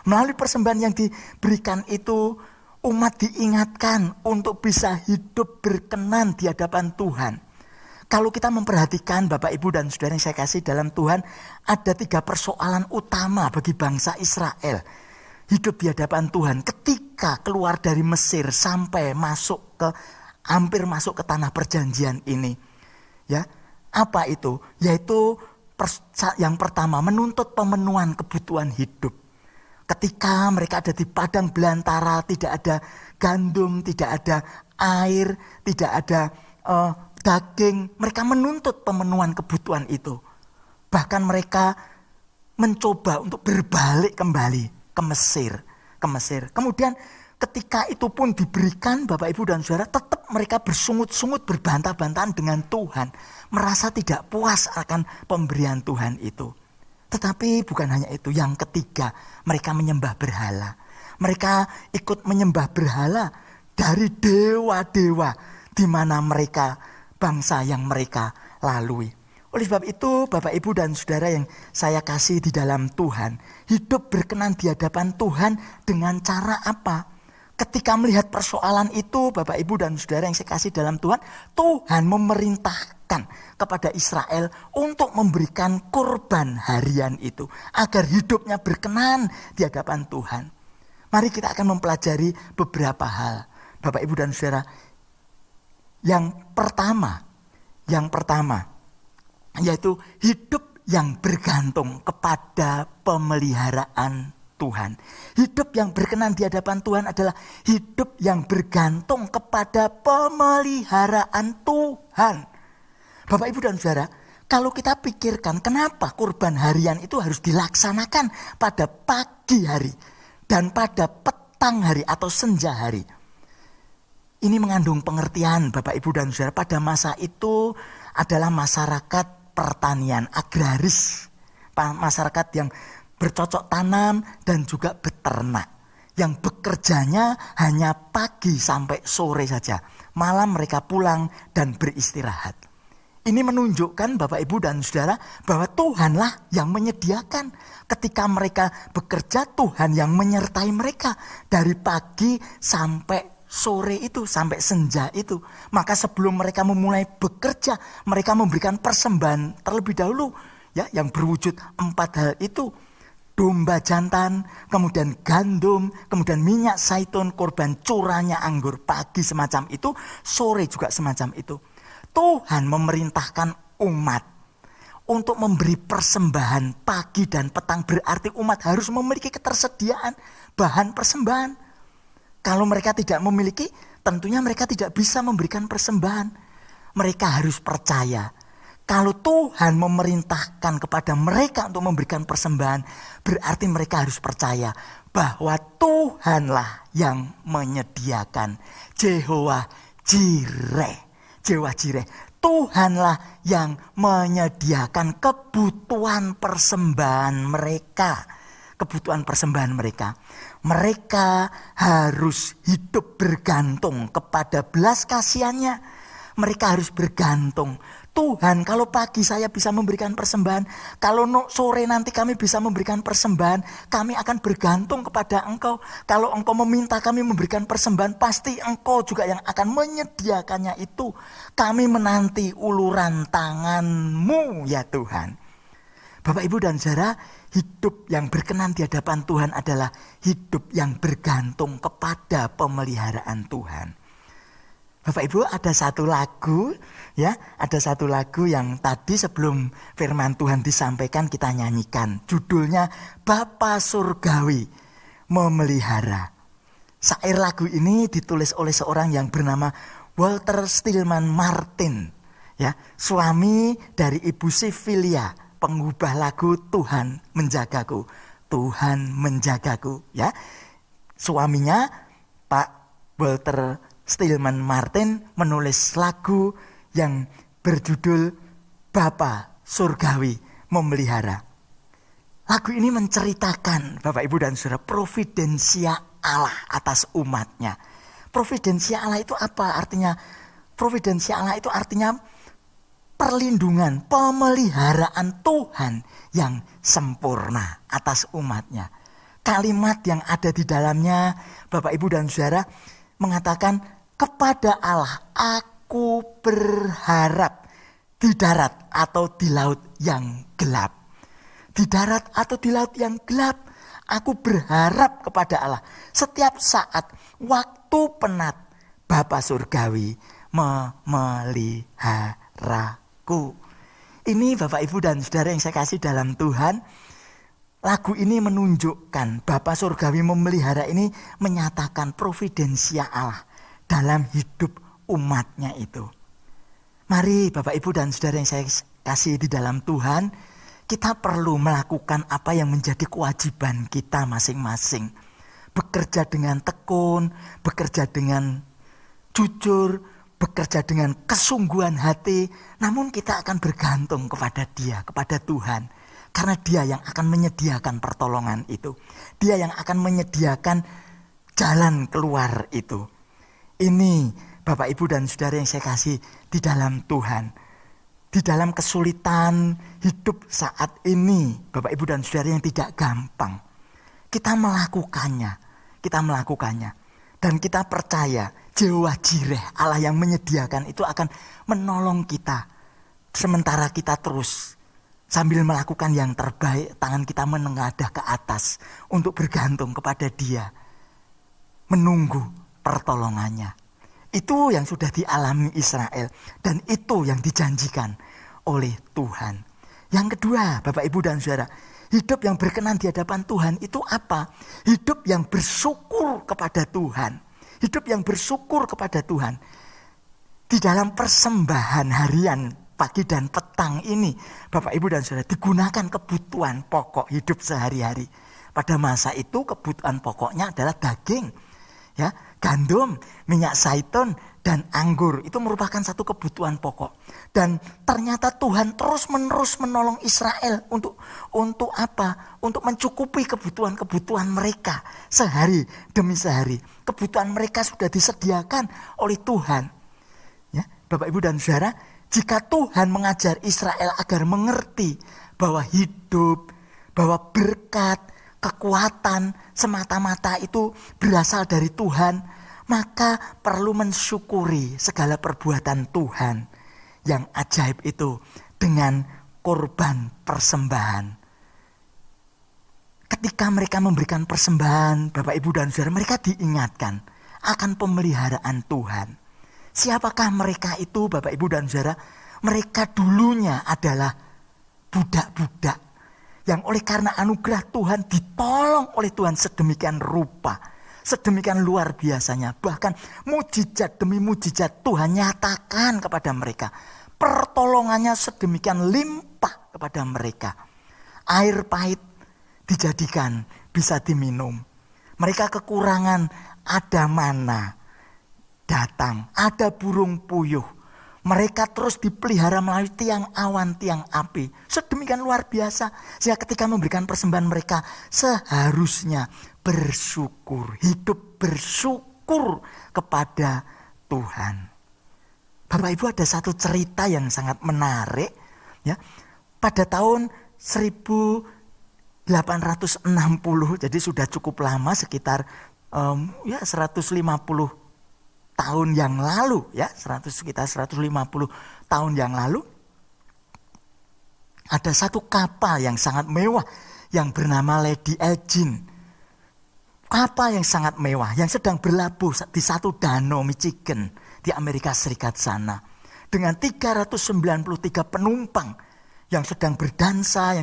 Melalui persembahan yang diberikan itu, umat diingatkan untuk bisa hidup berkenan di hadapan Tuhan. Kalau kita memperhatikan, Bapak, Ibu, dan Saudara yang saya kasih dalam Tuhan, ada 3 persoalan utama bagi bangsa Israel hidup di hadapan Tuhan ketika keluar dari Mesir sampai hampir masuk ke tanah perjanjian ini. Ya, apa itu? Yaitu yang pertama, menuntut pemenuhan kebutuhan hidup. Ketika mereka ada di padang belantara, tidak ada gandum, tidak ada air, tidak ada daging, mereka menuntut pemenuhan kebutuhan itu. Bahkan mereka mencoba untuk berbalik kembali ke Mesir. Kemudian ketika itu pun diberikan, Bapak, Ibu, dan Saudara, tetap mereka bersungut-sungut, berbantah-bantahan dengan Tuhan. Merasa tidak puas akan pemberian Tuhan itu. Tetapi bukan hanya itu. Yang ketiga, mereka menyembah berhala. Mereka ikut menyembah berhala dari dewa-dewa di mana mereka, bangsa yang mereka lalui. Oleh sebab itu, Bapak, Ibu, dan Saudara yang saya kasih di dalam Tuhan, hidup berkenan di hadapan Tuhan dengan cara apa? Ketika melihat persoalan itu, Bapak, Ibu, dan Saudara yang saya kasih dalam Tuhan, Tuhan memerintahkan kepada Israel untuk memberikan kurban harian itu, agar hidupnya berkenan di hadapan Tuhan. Mari kita akan mempelajari beberapa hal, Bapak, Ibu, dan Saudara. Yang pertama, yaitu hidup yang bergantung kepada pemeliharaan Tuhan. Hidup yang berkenan di hadapan Tuhan adalah hidup yang bergantung kepada pemeliharaan Tuhan. Bapak, Ibu, dan Saudara, kalau kita pikirkan kenapa kurban harian itu harus dilaksanakan pada pagi hari dan pada petang hari atau senja hari. Ini mengandung pengertian, Bapak, Ibu, dan Saudara. Pada masa itu adalah masyarakat pertanian agraris, masyarakat yang bercocok tanam dan juga beternak, yang bekerjanya hanya pagi sampai sore saja, malam mereka pulang dan beristirahat. Ini menunjukkan, Bapak, Ibu, dan Saudara, bahwa Tuhanlah yang menyediakan. Ketika mereka bekerja, Tuhan yang menyertai mereka dari pagi sampai sore itu, sampai senja itu. Maka sebelum mereka memulai bekerja, mereka memberikan persembahan terlebih dahulu, ya, yang berwujud 4 hal itu. Domba jantan, kemudian gandum, kemudian minyak zaitun, korban curahnya anggur pagi semacam itu, sore juga semacam itu. Tuhan memerintahkan umat untuk memberi persembahan pagi dan petang, berarti umat harus memiliki ketersediaan bahan persembahan. Kalau mereka tidak memiliki, tentunya mereka tidak bisa memberikan persembahan. Mereka harus percaya. Kalau Tuhan memerintahkan kepada mereka untuk memberikan persembahan, berarti mereka harus percaya bahwa Tuhanlah yang menyediakan. Jehovah Jireh. Jehovah Jireh. Tuhanlah yang menyediakan kebutuhan persembahan mereka. Kebutuhan persembahan mereka. Mereka harus hidup bergantung kepada belas kasihannya. Mereka harus bergantung. Tuhan, kalau pagi saya bisa memberikan persembahan, kalau sore nanti kami bisa memberikan persembahan, kami akan bergantung kepada Engkau. Kalau Engkau meminta kami memberikan persembahan, pasti Engkau juga yang akan menyediakannya itu. Kami menanti uluran tangan-Mu, ya Tuhan. Bapak, Ibu, dan Saudara, hidup yang berkenan di hadapan Tuhan adalah hidup yang bergantung kepada pemeliharaan Tuhan. Bapak, Ibu, ada satu lagu, ya, ada satu lagu yang tadi sebelum firman Tuhan disampaikan kita nyanyikan. Judulnya Bapa Surgawi Memelihara. Syair lagu ini ditulis oleh seorang yang bernama Walter Stillman Martin, ya, suami dari Ibu Sivilia, pengubah lagu Tuhan Menjagaku. Tuhan Menjagaku, ya. Suaminya Pak Walter Stillman Martin menulis lagu yang berjudul Bapa Surgawi Memelihara. Lagu ini menceritakan, Bapak, Ibu, dan Saudara, providensia Allah atas umatnya. Providensia Allah itu apa artinya? Providensia Allah itu artinya perlindungan, pemeliharaan Tuhan yang sempurna atas umatnya. Kalimat yang ada di dalamnya, Bapak, Ibu, dan Saudara, mengatakan, kepada Allah aku berharap di darat atau di laut yang gelap. Di darat atau di laut yang gelap, aku berharap kepada Allah. Setiap saat, waktu penat, Bapa Surgawi memeliharaku. Ini, Bapak, Ibu, dan Saudara yang saya kasih dalam Tuhan, lagu ini menunjukkan Bapa Surgawi memelihara ini menyatakan providensia Allah dalam hidup umatnya itu. Mari, Bapak, Ibu, dan Saudara yang saya kasih di dalam Tuhan, kita perlu melakukan apa yang menjadi kewajiban kita masing-masing. Bekerja dengan tekun, bekerja dengan jujur, bekerja dengan kesungguhan hati. Namun kita akan bergantung kepada Dia, kepada Tuhan. Karena dia yang akan menyediakan pertolongan itu. Dia yang akan menyediakan jalan keluar itu. Ini Bapak Ibu dan Saudara yang saya kasih di dalam Tuhan. Di dalam kesulitan hidup saat ini, Bapak Ibu dan Saudara yang tidak gampang. Kita melakukannya. Dan kita percaya Jehovah Jireh, Allah yang menyediakan itu akan menolong kita. Sementara kita terus sambil melakukan yang terbaik, tangan kita menengadah ke atas untuk bergantung kepada Dia. Menunggu pertolongannya. Itu yang sudah dialami Israel. Dan itu yang dijanjikan oleh Tuhan. Yang kedua, Bapak Ibu dan Saudara, hidup yang berkenan di hadapan Tuhan itu apa? Hidup yang bersyukur kepada Tuhan. Hidup yang bersyukur kepada Tuhan. Di dalam persembahan harian pagi dan petang ini, Bapak Ibu dan Saudara, digunakan kebutuhan pokok hidup sehari-hari. Pada masa itu kebutuhan pokoknya adalah daging, ya, gandum, minyak zaitun, dan anggur. Itu merupakan satu kebutuhan pokok. Dan ternyata Tuhan terus-menerus menolong Israel untuk apa? Untuk mencukupi kebutuhan-kebutuhan mereka sehari demi sehari. Kebutuhan mereka sudah disediakan oleh Tuhan. Ya, Bapak Ibu dan Saudara, jika Tuhan mengajar Israel agar mengerti bahwa hidup, bahwa berkat, kekuatan semata-mata itu berasal dari Tuhan, maka perlu mensyukuri segala perbuatan Tuhan yang ajaib itu dengan korban persembahan. Ketika mereka memberikan persembahan, Bapak Ibu dan Saudara, mereka diingatkan akan pemeliharaan Tuhan. Siapakah mereka itu, Bapak Ibu dan Saudara? Mereka dulunya adalah budak-budak yang oleh karena anugerah Tuhan ditolong oleh Tuhan sedemikian rupa, sedemikian luar biasanya. Bahkan mujizat demi mujizat Tuhan nyatakan kepada mereka. Pertolongannya sedemikian limpah kepada mereka. Air pahit dijadikan bisa diminum. Mereka kekurangan, ada mana datang, ada burung puyuh. Mereka terus dipelihara melalui tiang awan, tiang api. Sedemikian luar biasa. Sehingga ketika memberikan persembahan mereka seharusnya bersyukur. Hidup bersyukur kepada Tuhan. Bapak Ibu, ada satu cerita yang sangat menarik. Ya, pada tahun 1860, jadi sudah cukup lama, sekitar 150 tahun yang lalu, ya, sekitar 150 tahun yang lalu, ada satu kapal yang sangat mewah yang bernama Lady Elgin. Kapal yang sangat mewah yang sedang berlabuh di satu danau Michigan di Amerika Serikat sana dengan 393 penumpang yang sedang berdansa,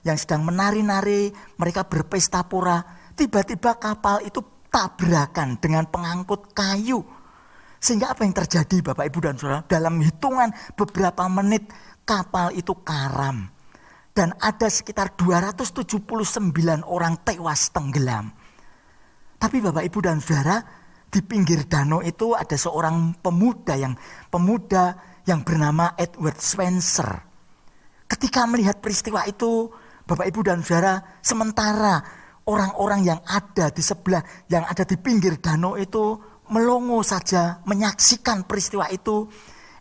yang sedang menari-nari, mereka berpesta pora. Tiba-tiba kapal itu tabrakan dengan pengangkut kayu. Sehingga apa yang terjadi, Bapak Ibu dan Saudara? Dalam hitungan beberapa menit kapal itu karam. Dan ada sekitar 279 orang tewas tenggelam. Tapi Bapak Ibu dan Saudara, di pinggir danau itu ada seorang pemuda yang bernama Edward Spencer. Ketika melihat peristiwa itu, Bapak Ibu dan Saudara, sementara orang-orang yang ada di sebelah, yang ada di pinggir danau itu melongo saja menyaksikan peristiwa itu,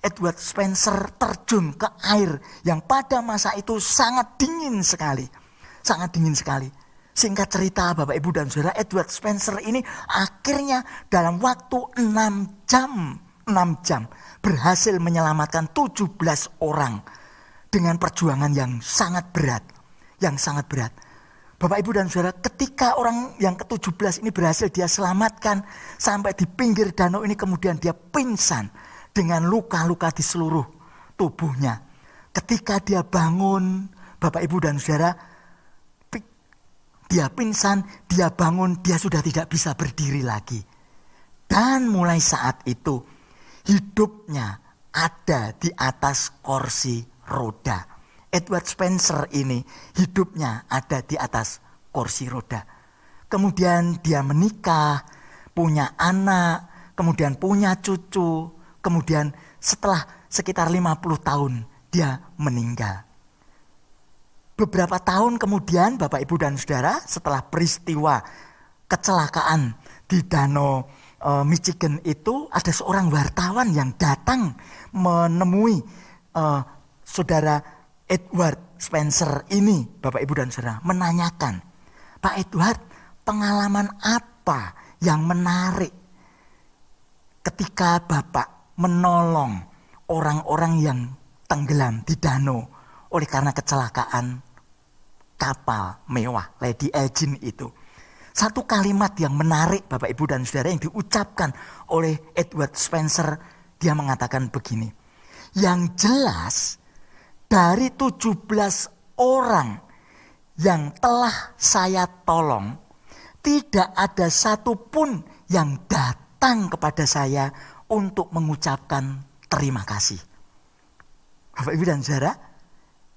Edward Spencer terjun ke air yang pada masa itu sangat dingin sekali. Sangat dingin sekali. Singkat cerita, Bapak Ibu dan Saudara, Edward Spencer ini akhirnya dalam waktu 6 jam berhasil menyelamatkan 17 orang dengan perjuangan yang sangat berat. Bapak Ibu dan Saudara, ketika orang yang ke-17 ini berhasil dia selamatkan sampai di pinggir danau ini, kemudian dia pingsan dengan luka-luka di seluruh tubuhnya. Ketika dia bangun, Bapak Ibu dan Saudara, dia pingsan, dia bangun, dia sudah tidak bisa berdiri lagi. Dan mulai saat itu hidupnya ada di atas kursi roda. Edward Spencer ini hidupnya ada di atas kursi roda. Kemudian dia menikah, punya anak, kemudian punya cucu. Kemudian setelah sekitar 50 tahun dia meninggal. Beberapa tahun kemudian Bapak Ibu dan Saudara, setelah peristiwa kecelakaan di Danau Michigan itu, ada seorang wartawan yang datang menemui Saudara Edward Spencer ini, Bapak Ibu dan Saudara, menanyakan, Pak Edward, pengalaman apa yang menarik ketika Bapak menolong orang-orang yang tenggelam di danau oleh karena kecelakaan kapal mewah Lady Eugene itu. Satu kalimat yang menarik Bapak Ibu dan Saudara yang diucapkan oleh Edward Spencer, dia mengatakan begini, yang jelas dari 17 orang yang telah saya tolong, tidak ada satupun yang datang kepada saya untuk mengucapkan terima kasih. Bapak Ibu dan Saudara,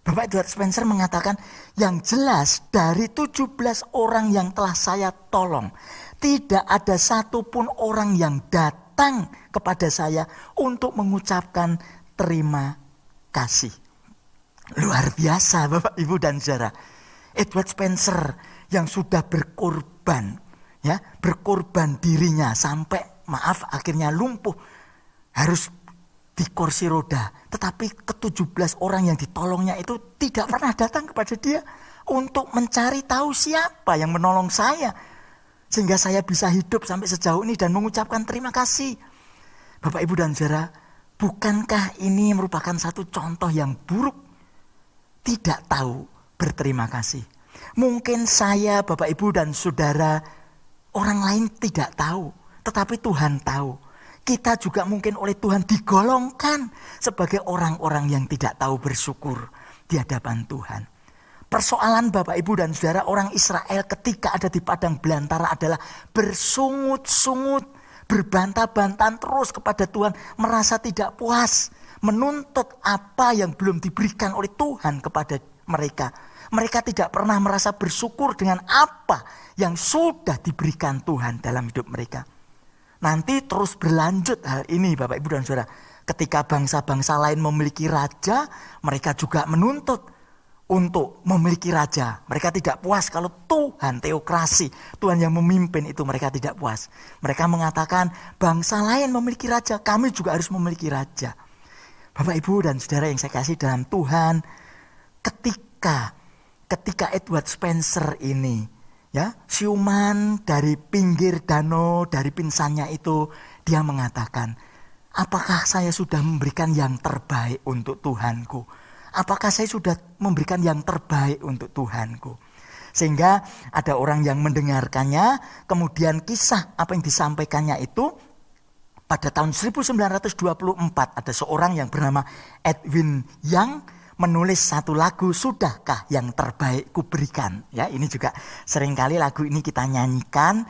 Bapak Edward Spencer mengatakan, yang jelas dari 17 orang yang telah saya tolong, tidak ada satupun orang yang datang kepada saya untuk mengucapkan terima kasih. Luar biasa Bapak Ibu dan Saudara. Edward Spencer yang sudah berkorban, ya, berkorban dirinya sampai akhirnya lumpuh, harus di kursi roda, tetapi ke-17 orang yang ditolongnya itu tidak pernah datang kepada dia untuk mencari tahu siapa yang menolong saya sehingga saya bisa hidup sampai sejauh ini dan mengucapkan terima kasih. Bapak Ibu dan Saudara, bukankah ini merupakan satu contoh yang buruk? Tidak tahu berterima kasih. Mungkin saya, Bapak Ibu dan Saudara, orang lain tidak tahu, tetapi Tuhan tahu. Kita juga mungkin oleh Tuhan digolongkan sebagai orang-orang yang tidak tahu bersyukur di hadapan Tuhan. Persoalan Bapak Ibu dan Saudara, orang Israel ketika ada di padang belantara adalah bersungut-sungut, berbantah-bantahan terus kepada Tuhan, merasa tidak puas, menuntut apa yang belum diberikan oleh Tuhan kepada mereka. Mereka tidak pernah merasa bersyukur dengan apa yang sudah diberikan Tuhan dalam hidup mereka. Nanti terus berlanjut hal ini Bapak Ibu dan Saudara. Ketika bangsa-bangsa lain memiliki raja, mereka juga menuntut untuk memiliki raja. Mereka tidak puas kalau Tuhan teokrasi, Tuhan yang memimpin itu mereka tidak puas. Mereka mengatakan bangsa lain memiliki raja, kami juga harus memiliki raja. Bapak Ibu dan Saudara yang saya kasih dalam Tuhan, ketika Edward Spencer ini, ya, siuman dari pinggir danau, dari pingsannya itu, dia mengatakan, apakah saya sudah memberikan yang terbaik untuk Tuhanku? Apakah saya sudah memberikan yang terbaik untuk Tuhanku? Sehingga ada orang yang mendengarkannya, kemudian kisah apa yang disampaikannya itu, pada tahun 1924 ada seorang yang bernama Edwin Young menulis satu lagu, Sudahkah Yang Terbaik Kuberikan. Ya, ini juga seringkali lagu ini kita nyanyikan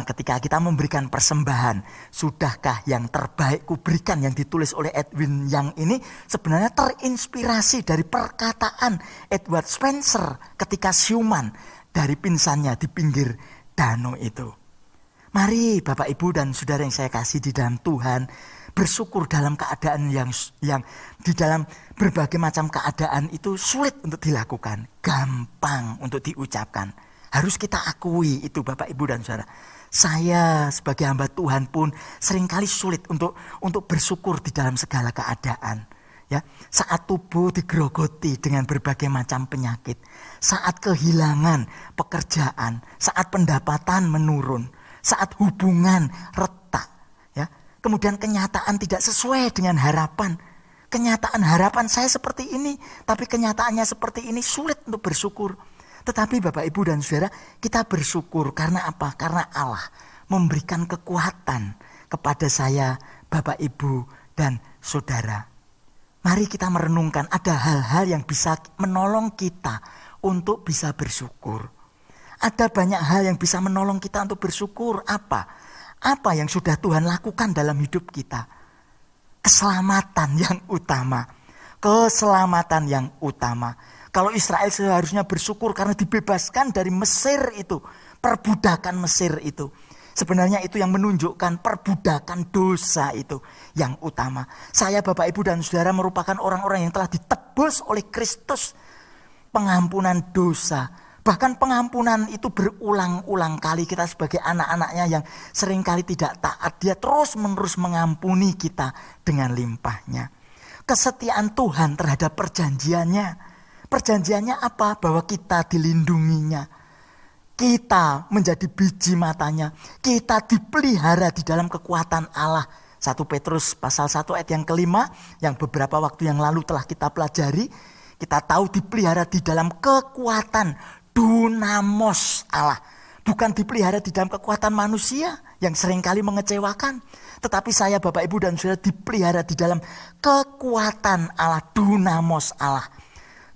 ketika kita memberikan persembahan. Sudahkah Yang Terbaik Kuberikan yang ditulis oleh Edwin Young ini sebenarnya terinspirasi dari perkataan Edward Spencer ketika siuman dari pingsannya di pinggir danau itu. Mari Bapak Ibu dan Saudara yang saya kasih di dalam Tuhan, bersyukur dalam keadaan yang di dalam berbagai macam keadaan itu sulit untuk dilakukan, gampang untuk diucapkan. Harus kita akui itu Bapak Ibu dan Saudara. Saya sebagai hamba Tuhan pun seringkali sulit untuk bersyukur di dalam segala keadaan. Ya, saat tubuh digerogoti dengan berbagai macam penyakit, saat kehilangan pekerjaan, saat pendapatan menurun, saat hubungan retak, ya. Kemudian kenyataan tidak sesuai dengan harapan. Kenyataan harapan saya seperti ini, tapi kenyataannya seperti ini, sulit untuk bersyukur. Tetapi Bapak Ibu dan Saudara, kita bersyukur karena apa? Karena Allah memberikan kekuatan kepada saya, Bapak Ibu dan Saudara. Mari kita merenungkan ada hal-hal yang bisa menolong kita untuk bisa bersyukur. Ada banyak hal yang bisa menolong kita untuk bersyukur. Apa? Apa yang sudah Tuhan lakukan dalam hidup kita? Keselamatan yang utama. Keselamatan yang utama. Kalau Israel seharusnya bersyukur karena dibebaskan dari Mesir itu. Perbudakan Mesir itu. Sebenarnya itu yang menunjukkan perbudakan dosa itu yang utama. Saya, Bapak, Ibu, dan Saudara merupakan orang-orang yang telah ditebus oleh Kristus. pengampunan dosa. Bahkan pengampunan itu berulang-ulang kali. Kita sebagai anak-anaknya yang seringkali tidak taat, dia terus-menerus mengampuni kita dengan limpahnya. Kesetiaan Tuhan terhadap perjanjiannya. Perjanjiannya apa? Bahwa kita dilindunginya. Kita menjadi biji matanya. Kita dipelihara di dalam kekuatan Allah. 1 Petrus pasal 1 ayat yang kelima, yang beberapa waktu yang lalu telah kita pelajari. Kita tahu dipelihara di dalam kekuatan dunamos Allah. Bukan dipelihara di dalam kekuatan manusia yang seringkali mengecewakan. Tetapi saya, Bapak, Ibu, dan Saudara dipelihara di dalam kekuatan Allah, dunamos Allah.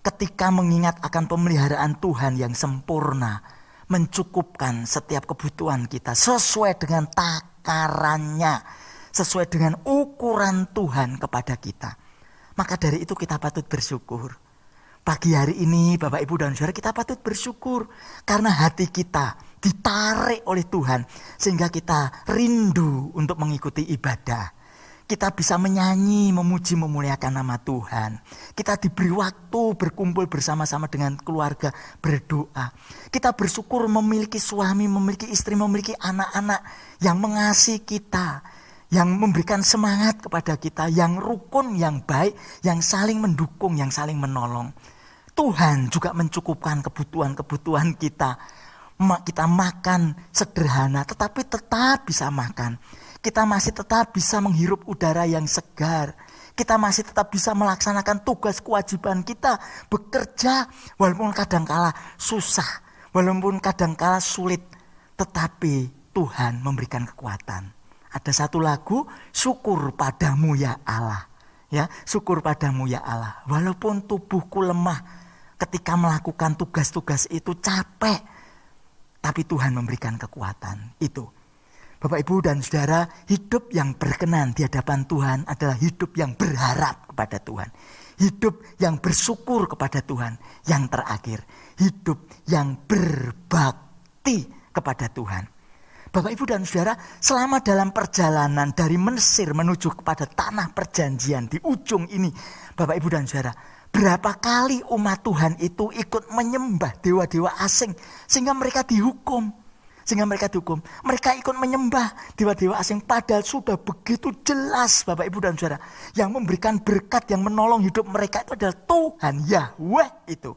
Ketika mengingat akan pemeliharaan Tuhan yang sempurna, mencukupkan setiap kebutuhan kita sesuai dengan takarannya, sesuai dengan ukuran Tuhan kepada kita. Maka dari itu kita patut bersyukur. Pagi hari ini Bapak, Ibu, dan Saudara, kita patut bersyukur karena hati kita ditarik oleh Tuhan sehingga kita rindu untuk mengikuti ibadah. Kita bisa menyanyi, memuji, memuliakan nama Tuhan. Kita diberi waktu berkumpul bersama-sama dengan keluarga, berdoa. Kita bersyukur memiliki suami, memiliki istri, memiliki anak-anak yang mengasihi kita, yang memberikan semangat kepada kita, yang rukun, yang baik, yang saling mendukung, yang saling menolong. Tuhan juga mencukupkan kebutuhan-kebutuhan kita. Kita makan sederhana tetapi tetap bisa makan. Kita masih tetap bisa menghirup udara yang segar. Kita masih tetap bisa melaksanakan tugas kewajiban kita. Bekerja walaupun kadangkala susah. Walaupun kadangkala sulit. Tetapi Tuhan memberikan kekuatan. Ada satu lagu, syukur padamu ya Allah. Ya, syukur padamu ya Allah. Walaupun tubuhku lemah ketika melakukan tugas-tugas itu capek, tapi Tuhan memberikan kekuatan itu. Bapak, Ibu, dan Saudara, hidup yang berkenan di hadapan Tuhan adalah hidup yang berharap kepada Tuhan. Hidup yang bersyukur kepada Tuhan. Yang terakhir, hidup yang berbakti kepada Tuhan. Bapak, Ibu, dan Saudara, selama dalam perjalanan dari Mesir menuju kepada tanah perjanjian di ujung ini, Bapak, Ibu, dan Saudara, berapa kali umat Tuhan itu ikut menyembah dewa-dewa asing sehingga mereka dihukum. Mereka ikut menyembah dewa-dewa asing padahal sudah begitu jelas, Bapak, Ibu, dan Saudara, yang memberikan berkat, yang menolong hidup mereka itu adalah Tuhan Yahweh itu.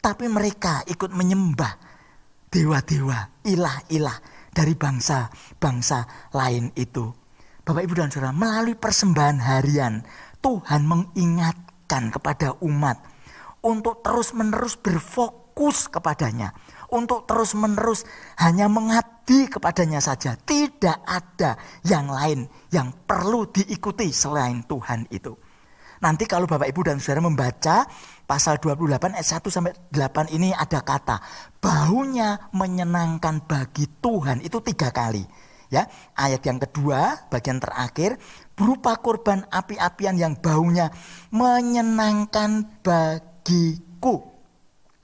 Tapi mereka ikut menyembah dewa-dewa, ilah-ilah dari bangsa-bangsa lain itu. Bapak, Ibu, dan Saudara, melalui persembahan harian Tuhan mengingatkan kepada umat untuk terus-menerus berfokus kepadanya, untuk terus-menerus hanya mengabdi kepadanya saja. Tidak ada yang lain yang perlu diikuti selain Tuhan itu. Nanti kalau Bapak, Ibu, dan Saudara membaca pasal 28 ayat 1 sampai 8 ini ada kata baunya menyenangkan bagi Tuhan itu 3 kali. Ya, ayat yang kedua bagian terakhir berupa korban api-apian yang baunya menyenangkan bagiku.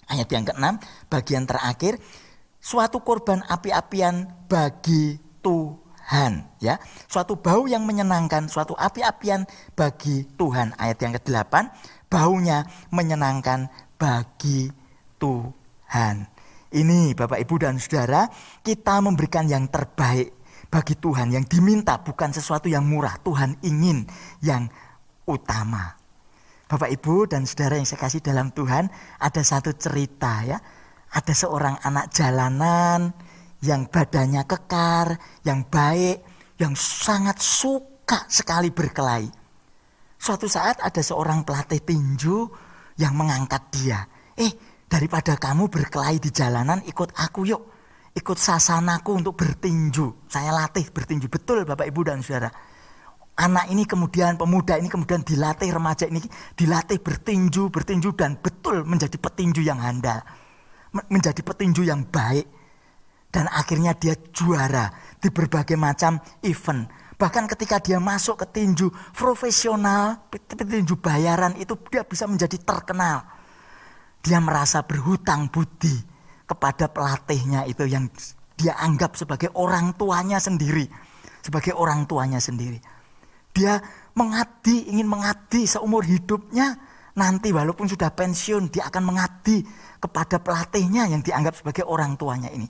Ayat yang ke-6 bagian terakhir suatu korban api-apian bagi Tuhan, ya. Suatu bau yang menyenangkan, suatu api-apian bagi Tuhan. Ayat yang ke-8 baunya menyenangkan bagi Tuhan. Ini Bapak, Ibu, dan Saudara, kita memberikan yang terbaik bagi Tuhan. Yang diminta bukan sesuatu yang murah, Tuhan ingin yang utama. Bapak, Ibu, dan Saudara yang saya kasih dalam Tuhan, ada satu cerita, ya. Ada seorang anak jalanan yang badannya kekar, yang baik, yang sangat suka sekali berkelahi. Suatu saat ada seorang pelatih tinju yang mengangkat dia. Daripada kamu berkelahi di jalanan, ikut aku yuk. Ikut sasanaku untuk bertinju. Saya latih bertinju. Betul Bapak, Ibu, dan Saudara. Anak ini kemudian, pemuda ini kemudian dilatih, remaja ini dilatih bertinju dan betul menjadi petinju yang handal. Menjadi petinju yang baik. Dan akhirnya dia juara di berbagai macam event. Bahkan ketika dia masuk ke tinju profesional, petinju bayaran itu dia bisa menjadi terkenal. Dia merasa berhutang budi kepada pelatihnya itu yang dia anggap sebagai orang tuanya sendiri. Dia ingin mengabdi seumur hidupnya Nanti walaupun sudah pensiun, dia akan mengabdi kepada pelatihnya yang dianggap sebagai orang tuanya ini.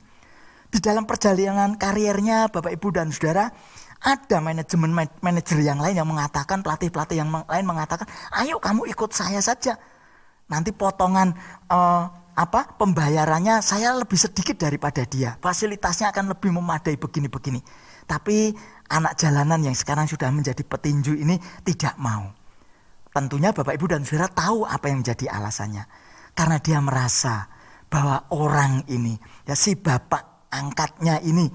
Di dalam perjalanan kariernya Bapak Ibu dan Saudara, ada manajer yang lain yang mengatakan, pelatih-pelatih yang lain mengatakan, ayo kamu ikut saya saja. Nanti potongan pembayarannya saya lebih sedikit daripada dia. Fasilitasnya akan lebih memadai begini-begini. Tapi anak jalanan yang sekarang sudah menjadi petinju ini tidak mau. Tentunya Bapak Ibu dan Saudara tahu apa yang menjadi alasannya. Karena dia merasa bahwa orang ini, ya si bapak angkatnya ini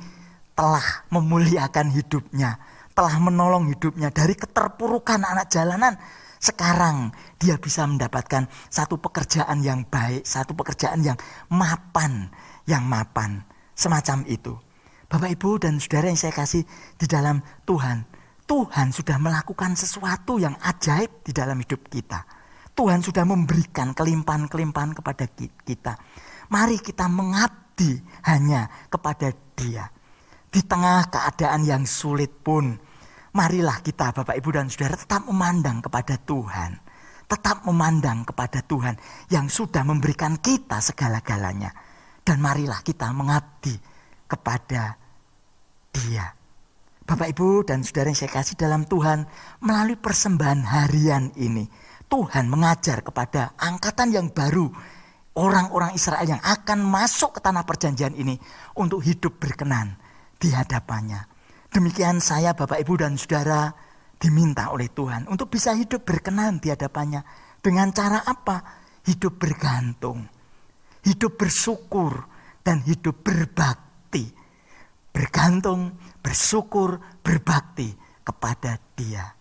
telah memuliakan hidupnya, telah menolong hidupnya dari keterpurukan anak jalanan. Sekarang dia bisa mendapatkan satu pekerjaan yang baik, satu pekerjaan yang mapan, semacam itu. Bapak Ibu dan Saudara yang saya kasih di dalam Tuhan, Tuhan sudah melakukan sesuatu yang ajaib di dalam hidup kita. Tuhan sudah memberikan kelimpahan-kelimpahan kepada kita. Mari kita mengabdi hanya kepada Dia. Di tengah keadaan yang sulit pun, marilah kita Bapak Ibu dan Saudara tetap memandang kepada Tuhan. Tetap memandang kepada Tuhan yang sudah memberikan kita segala-galanya. Dan marilah kita mengabdi kepada Dia. Bapak Ibu dan Saudara yang saya kasih dalam Tuhan, melalui persembahan harian ini, Tuhan mengajar kepada angkatan yang baru, orang-orang Israel yang akan masuk ke tanah perjanjian ini untuk hidup berkenan di hadapannya. Demikian saya Bapak Ibu dan Saudara diminta oleh Tuhan untuk bisa hidup berkenan di hadapannya. Dengan cara apa? Hidup bergantung, hidup bersyukur, dan hidup berbakti. Bergantung, bersyukur, berbakti kepada Dia.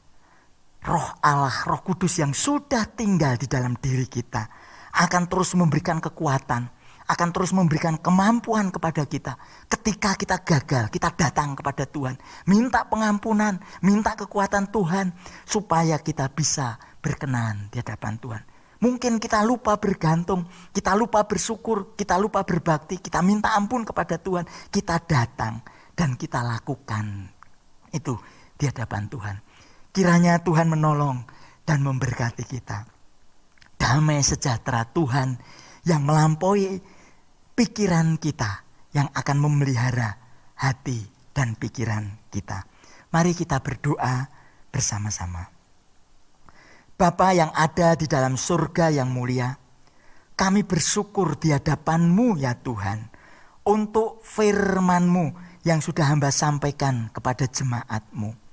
Roh Allah, Roh Kudus yang sudah tinggal di dalam diri kita akan terus memberikan kekuatan, akan terus memberikan kemampuan kepada kita. Ketika kita gagal, kita datang kepada Tuhan, minta pengampunan, minta kekuatan Tuhan supaya kita bisa berkenan di hadapan Tuhan. Mungkin kita lupa bergantung, kita lupa bersyukur, kita lupa berbakti, kita minta ampun kepada Tuhan, kita datang dan kita lakukan itu di hadapan Tuhan. Kiranya Tuhan menolong dan memberkati kita. Damai sejahtera Tuhan yang melampaui pikiran kita, yang akan memelihara hati dan pikiran kita. Mari kita berdoa bersama-sama. Bapa yang ada di dalam surga yang mulia, kami bersyukur di hadapan-Mu ya Tuhan, untuk firman-Mu yang sudah hamba sampaikan kepada jemaat-Mu.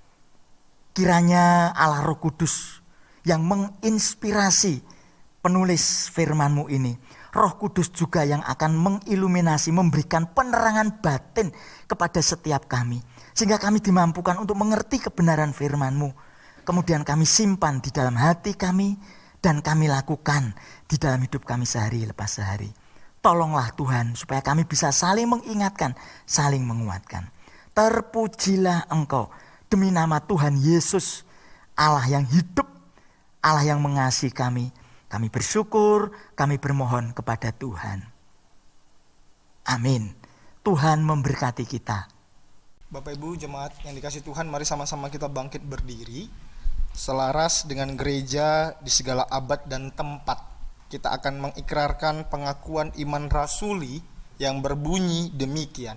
Kiranya Allah Roh Kudus yang menginspirasi penulis firman-Mu ini, Roh Kudus juga yang akan mengiluminasi, memberikan penerangan batin kepada setiap kami, sehingga kami dimampukan untuk mengerti kebenaran firman-Mu. Kemudian kami simpan di dalam hati kami dan kami lakukan di dalam hidup kami sehari lepas sehari. Tolonglah Tuhan supaya kami bisa saling mengingatkan, saling menguatkan. Terpujilah Engkau demi nama Tuhan Yesus, Allah yang hidup, Allah yang mengasihi kami. Kami bersyukur, kami bermohon kepada Tuhan. Amin. Tuhan memberkati kita. Bapak Ibu jemaat yang dikasih Tuhan, mari sama-sama kita bangkit berdiri. Selaras dengan gereja di segala abad dan tempat, kita akan mengikrarkan pengakuan iman rasuli yang berbunyi demikian.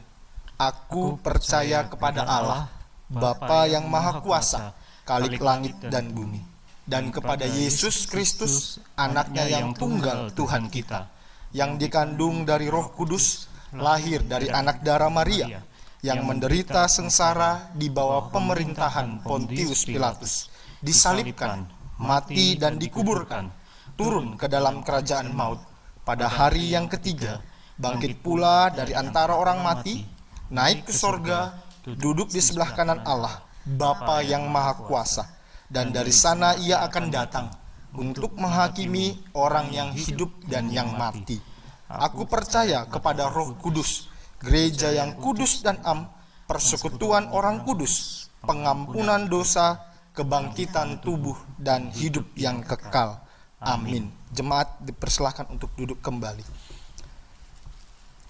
Aku percaya kepada Allah, Bapa yang Maha Kuasa, Khalik langit dan bumi, dan kepada Yesus Kristus, anaknya yang tunggal Tuhan kita, yang dikandung dari Roh Kudus, lahir dari anak darah Maria, yang menderita sengsara di bawah pemerintahan Pontius Pilatus, disalibkan, mati dan dikuburkan, turun ke dalam kerajaan maut, pada hari yang ketiga, bangkit pula dari antara orang mati, naik ke sorga, duduk di sebelah kanan Allah, Bapa yang Maha Kuasa, dan dari sana Ia akan datang untuk menghakimi orang yang hidup dan yang mati. Aku percaya kepada Roh Kudus, gereja yang kudus dan am, persekutuan orang kudus, pengampunan dosa, kebangkitan tubuh dan hidup yang kekal. Amin. Jemaat dipersilahkan untuk duduk kembali.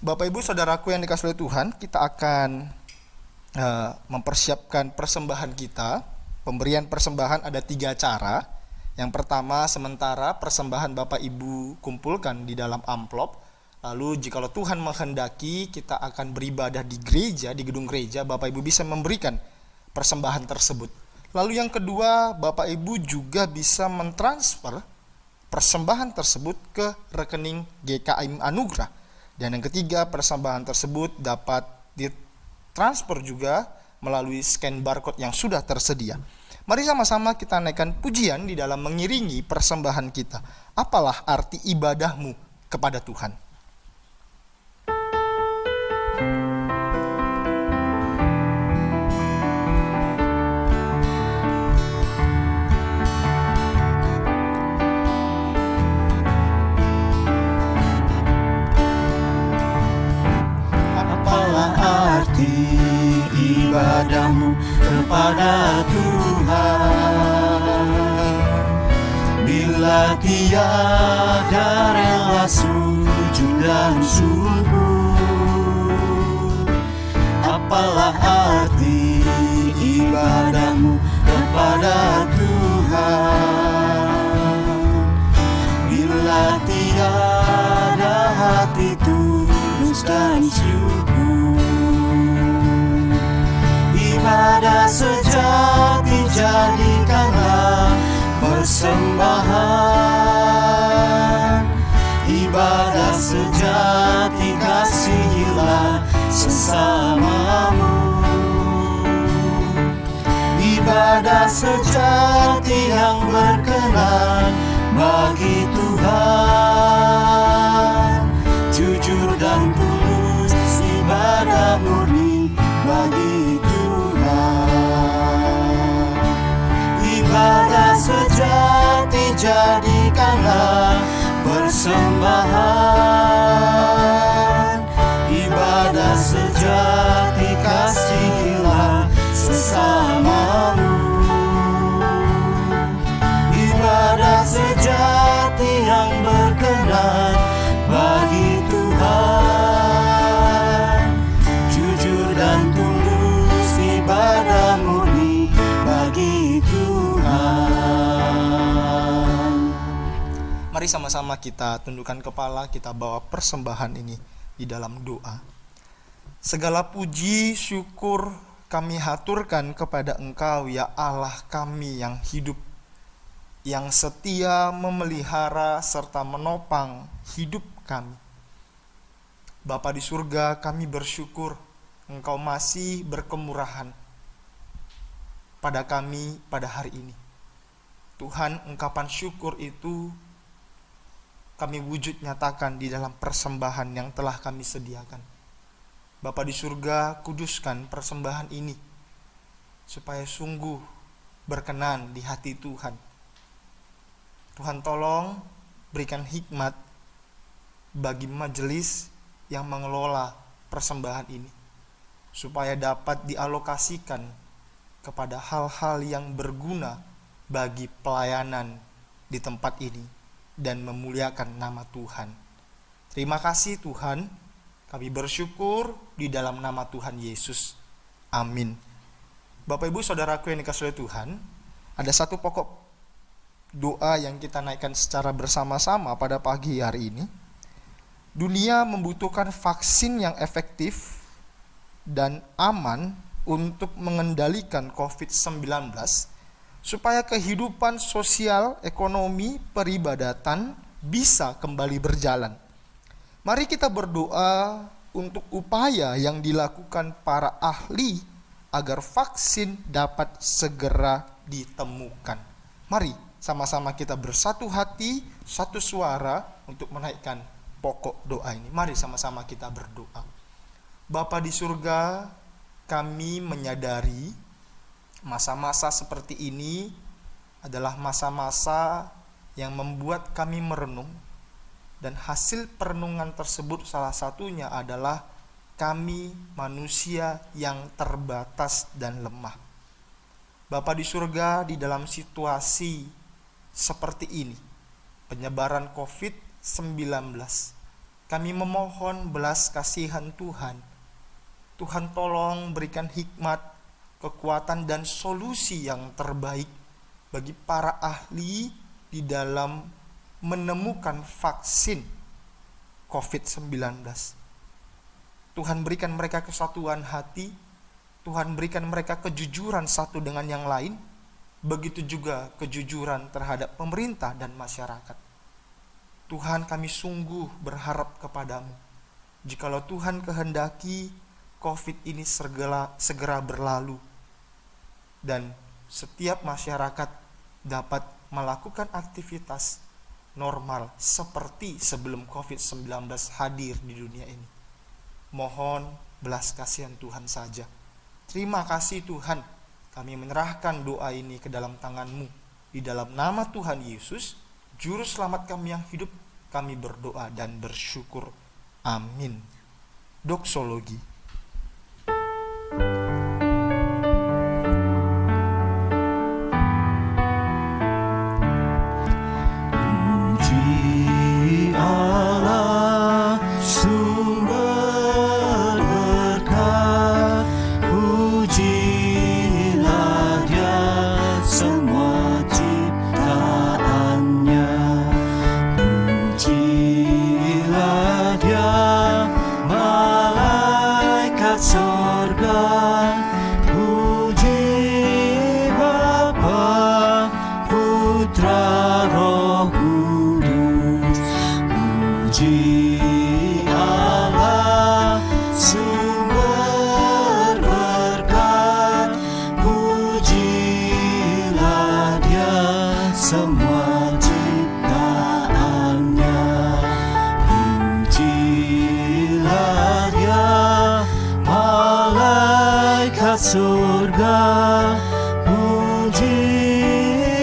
Bapak Ibu Saudaraku yang dikasihi oleh Tuhan, kita akan mempersiapkan persembahan kita. Pemberian persembahan ada 3 cara. Yang pertama, sementara persembahan Bapak Ibu kumpulkan di dalam amplop. Lalu jikalau Tuhan menghendaki kita akan beribadah di gereja, di gedung gereja, Bapak Ibu bisa memberikan persembahan tersebut. Lalu yang kedua, Bapak Ibu juga bisa mentransfer persembahan tersebut ke rekening GKI Anugerah. Dan yang ketiga, persembahan tersebut dapat ditransfer juga melalui scan barcode yang sudah tersedia. Mari sama-sama kita naikkan pujian di dalam mengiringi persembahan kita. Apalah arti ibadahmu kepada Tuhan? Apalah arti ibadahmu kepada Tuhan, bila tiada rela sujud dan syukur? Apalah arti ibadahmu kepada Tuhan, bila tiada hati tulus dan syukur? Ibadah sejati jadikanlah persembahan, ibadah sejati kasihilah sesamamu. Ibadah sejati yang berkenan bagi Tuhan, jujur dan tulus ibadah murni bagi Tuhan. Ibadah sejati jadikanlah persembahan, ibadah sejati kasihilah sesamamu. Ibadah sejati yang berkenan bagi Tuhan, jujur dan tulus ibadah murni bagi Tuhan. Mari sama-sama kita tundukkan kepala, kita bawa persembahan ini di dalam doa. Segala puji, syukur kami haturkan kepada Engkau, ya Allah kami yang hidup, yang setia memelihara serta menopang hidup kami. Bapa di surga, kami bersyukur Engkau masih berkemurahan pada kami pada hari ini. Tuhan, ungkapan syukur itu kami wujud nyatakan di dalam persembahan yang telah kami sediakan. Bapa di surga, kuduskan persembahan ini supaya sungguh berkenan di hati Tuhan. Tuhan tolong berikan hikmat bagi majelis yang mengelola persembahan ini, supaya dapat dialokasikan kepada hal-hal yang berguna bagi pelayanan di tempat ini dan memuliakan nama Tuhan. Terima kasih Tuhan, kami bersyukur di dalam nama Tuhan Yesus. Amin. Bapak Ibu Saudaraku yang dikasihi oleh Tuhan, ada satu pokok doa yang kita naikkan secara bersama-sama pada pagi hari ini. Dunia membutuhkan vaksin yang efektif dan aman untuk mengendalikan COVID-19 supaya kehidupan sosial, ekonomi, peribadatan bisa kembali berjalan. Mari kita berdoa untuk upaya yang dilakukan para ahli agar vaksin dapat segera ditemukan. Mari sama-sama kita bersatu hati, satu suara untuk menaikkan pokok doa ini. Mari sama-sama kita berdoa. Bapa di surga, kami menyadari masa-masa seperti ini adalah masa-masa yang membuat kami merenung, dan hasil perenungan tersebut salah satunya adalah kami manusia yang terbatas dan lemah. Bapa di surga, di dalam situasi seperti ini, penyebaran COVID-19, kami memohon belas kasihan Tuhan. Tuhan tolong berikan hikmat, kekuatan dan solusi yang terbaik bagi para ahli di dalam menemukan vaksin COVID-19. Tuhan berikan mereka kesatuan hati, Tuhan berikan mereka kejujuran satu dengan yang lain, begitu juga kejujuran terhadap pemerintah dan masyarakat. Tuhan, kami sungguh berharap kepadamu, jikalau Tuhan kehendaki COVID ini segera berlalu, dan setiap masyarakat dapat melakukan aktivitas normal seperti sebelum COVID-19 hadir di dunia ini. Mohon belas kasihan Tuhan saja. Terima kasih Tuhan, kami menyerahkan doa ini ke dalam tangan-Mu. Di dalam nama Tuhan Yesus, Juru Selamat kami yang hidup, kami berdoa dan bersyukur. Amin. Doksologi. Surga, puji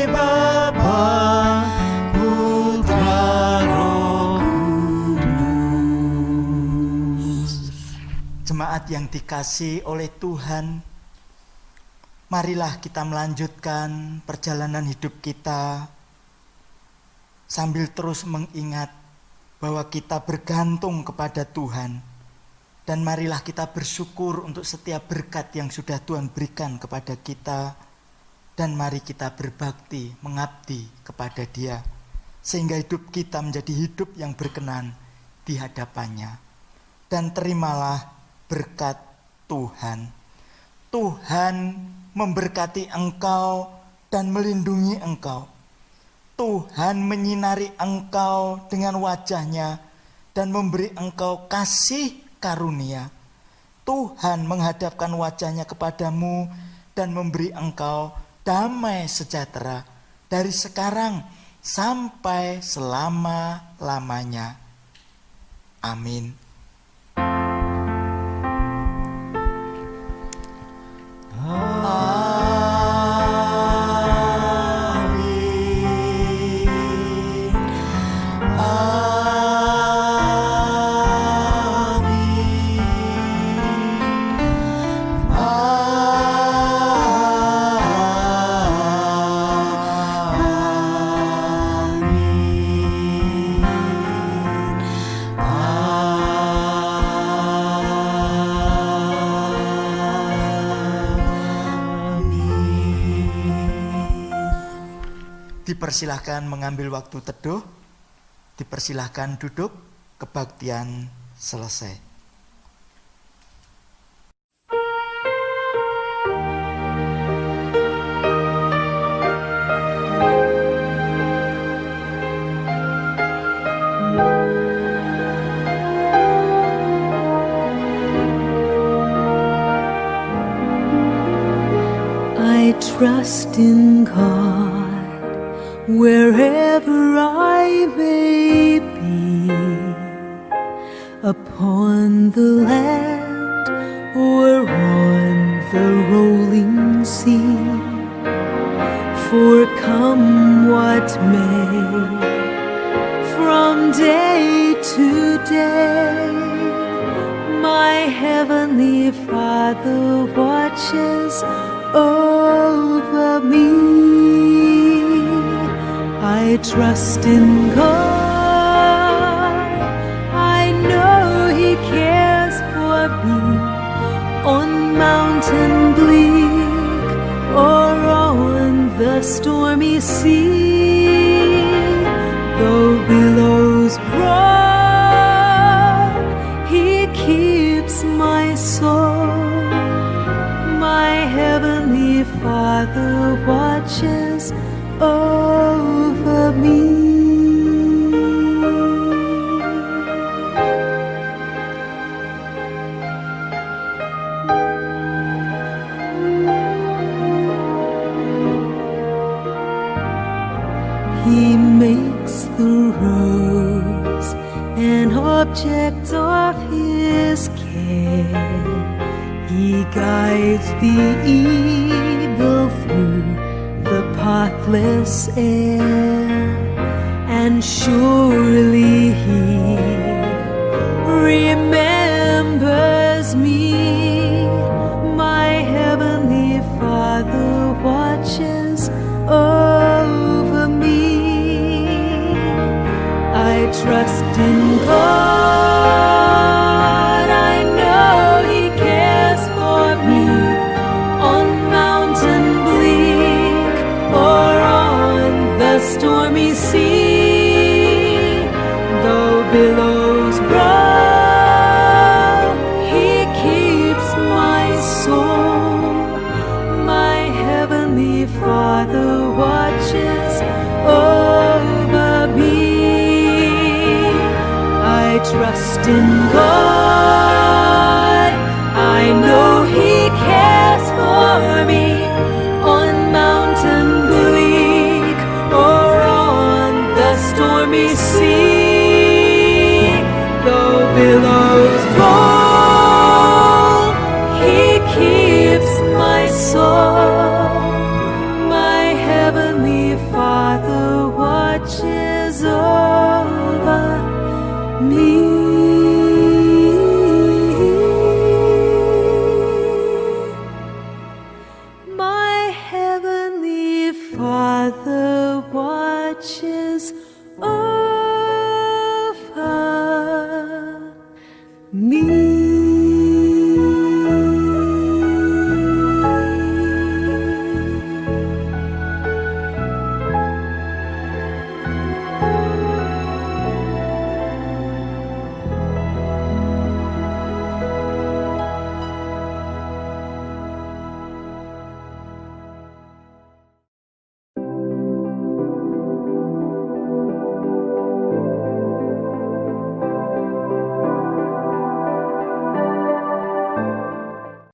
Bapa, Putra, Roh Kudus. Jemaat yang dikasihi oleh Tuhan, marilah kita melanjutkan perjalanan hidup kita sambil terus mengingat bahwa kita bergantung kepada Tuhan. Dan marilah kita bersyukur untuk setiap berkat yang sudah Tuhan berikan kepada kita. Dan mari kita berbakti, mengabdi kepada Dia, sehingga hidup kita menjadi hidup yang berkenan di hadapannya. Dan terimalah berkat Tuhan. Tuhan memberkati engkau dan melindungi engkau. Tuhan menyinari engkau dengan wajah-Nya dan memberi engkau kasih karunia. Tuhan menghadapkan wajah-Nya kepadamu dan memberi engkau damai sejahtera dari sekarang sampai selama-lamanya. Amin. Dipersilahkan mengambil waktu teduh, dipersilahkan duduk, kebaktian selesai. I trust in God. Wherever I may be, upon the land or on the rolling sea, for come what may, from day to day, my heavenly Father watches over me. I trust in God, I know He cares for me, on mountain bleak or on the stormy sea. watches over me. He makes the rose an object of his care. He guides the eagle through the pathless air, and surely he remembers me. My heavenly Father watches over me. I trust in God, I know He cares for me. On mountain bleak or on the stormy sea, though billows roll, He keeps my soul. My heavenly Father watches over me. I trust in God, I know He cares for me. On mountain bleak or on the stormy sea, though billows roll, He keeps my soul. My heavenly Father watches over me. My heavenly Father watches over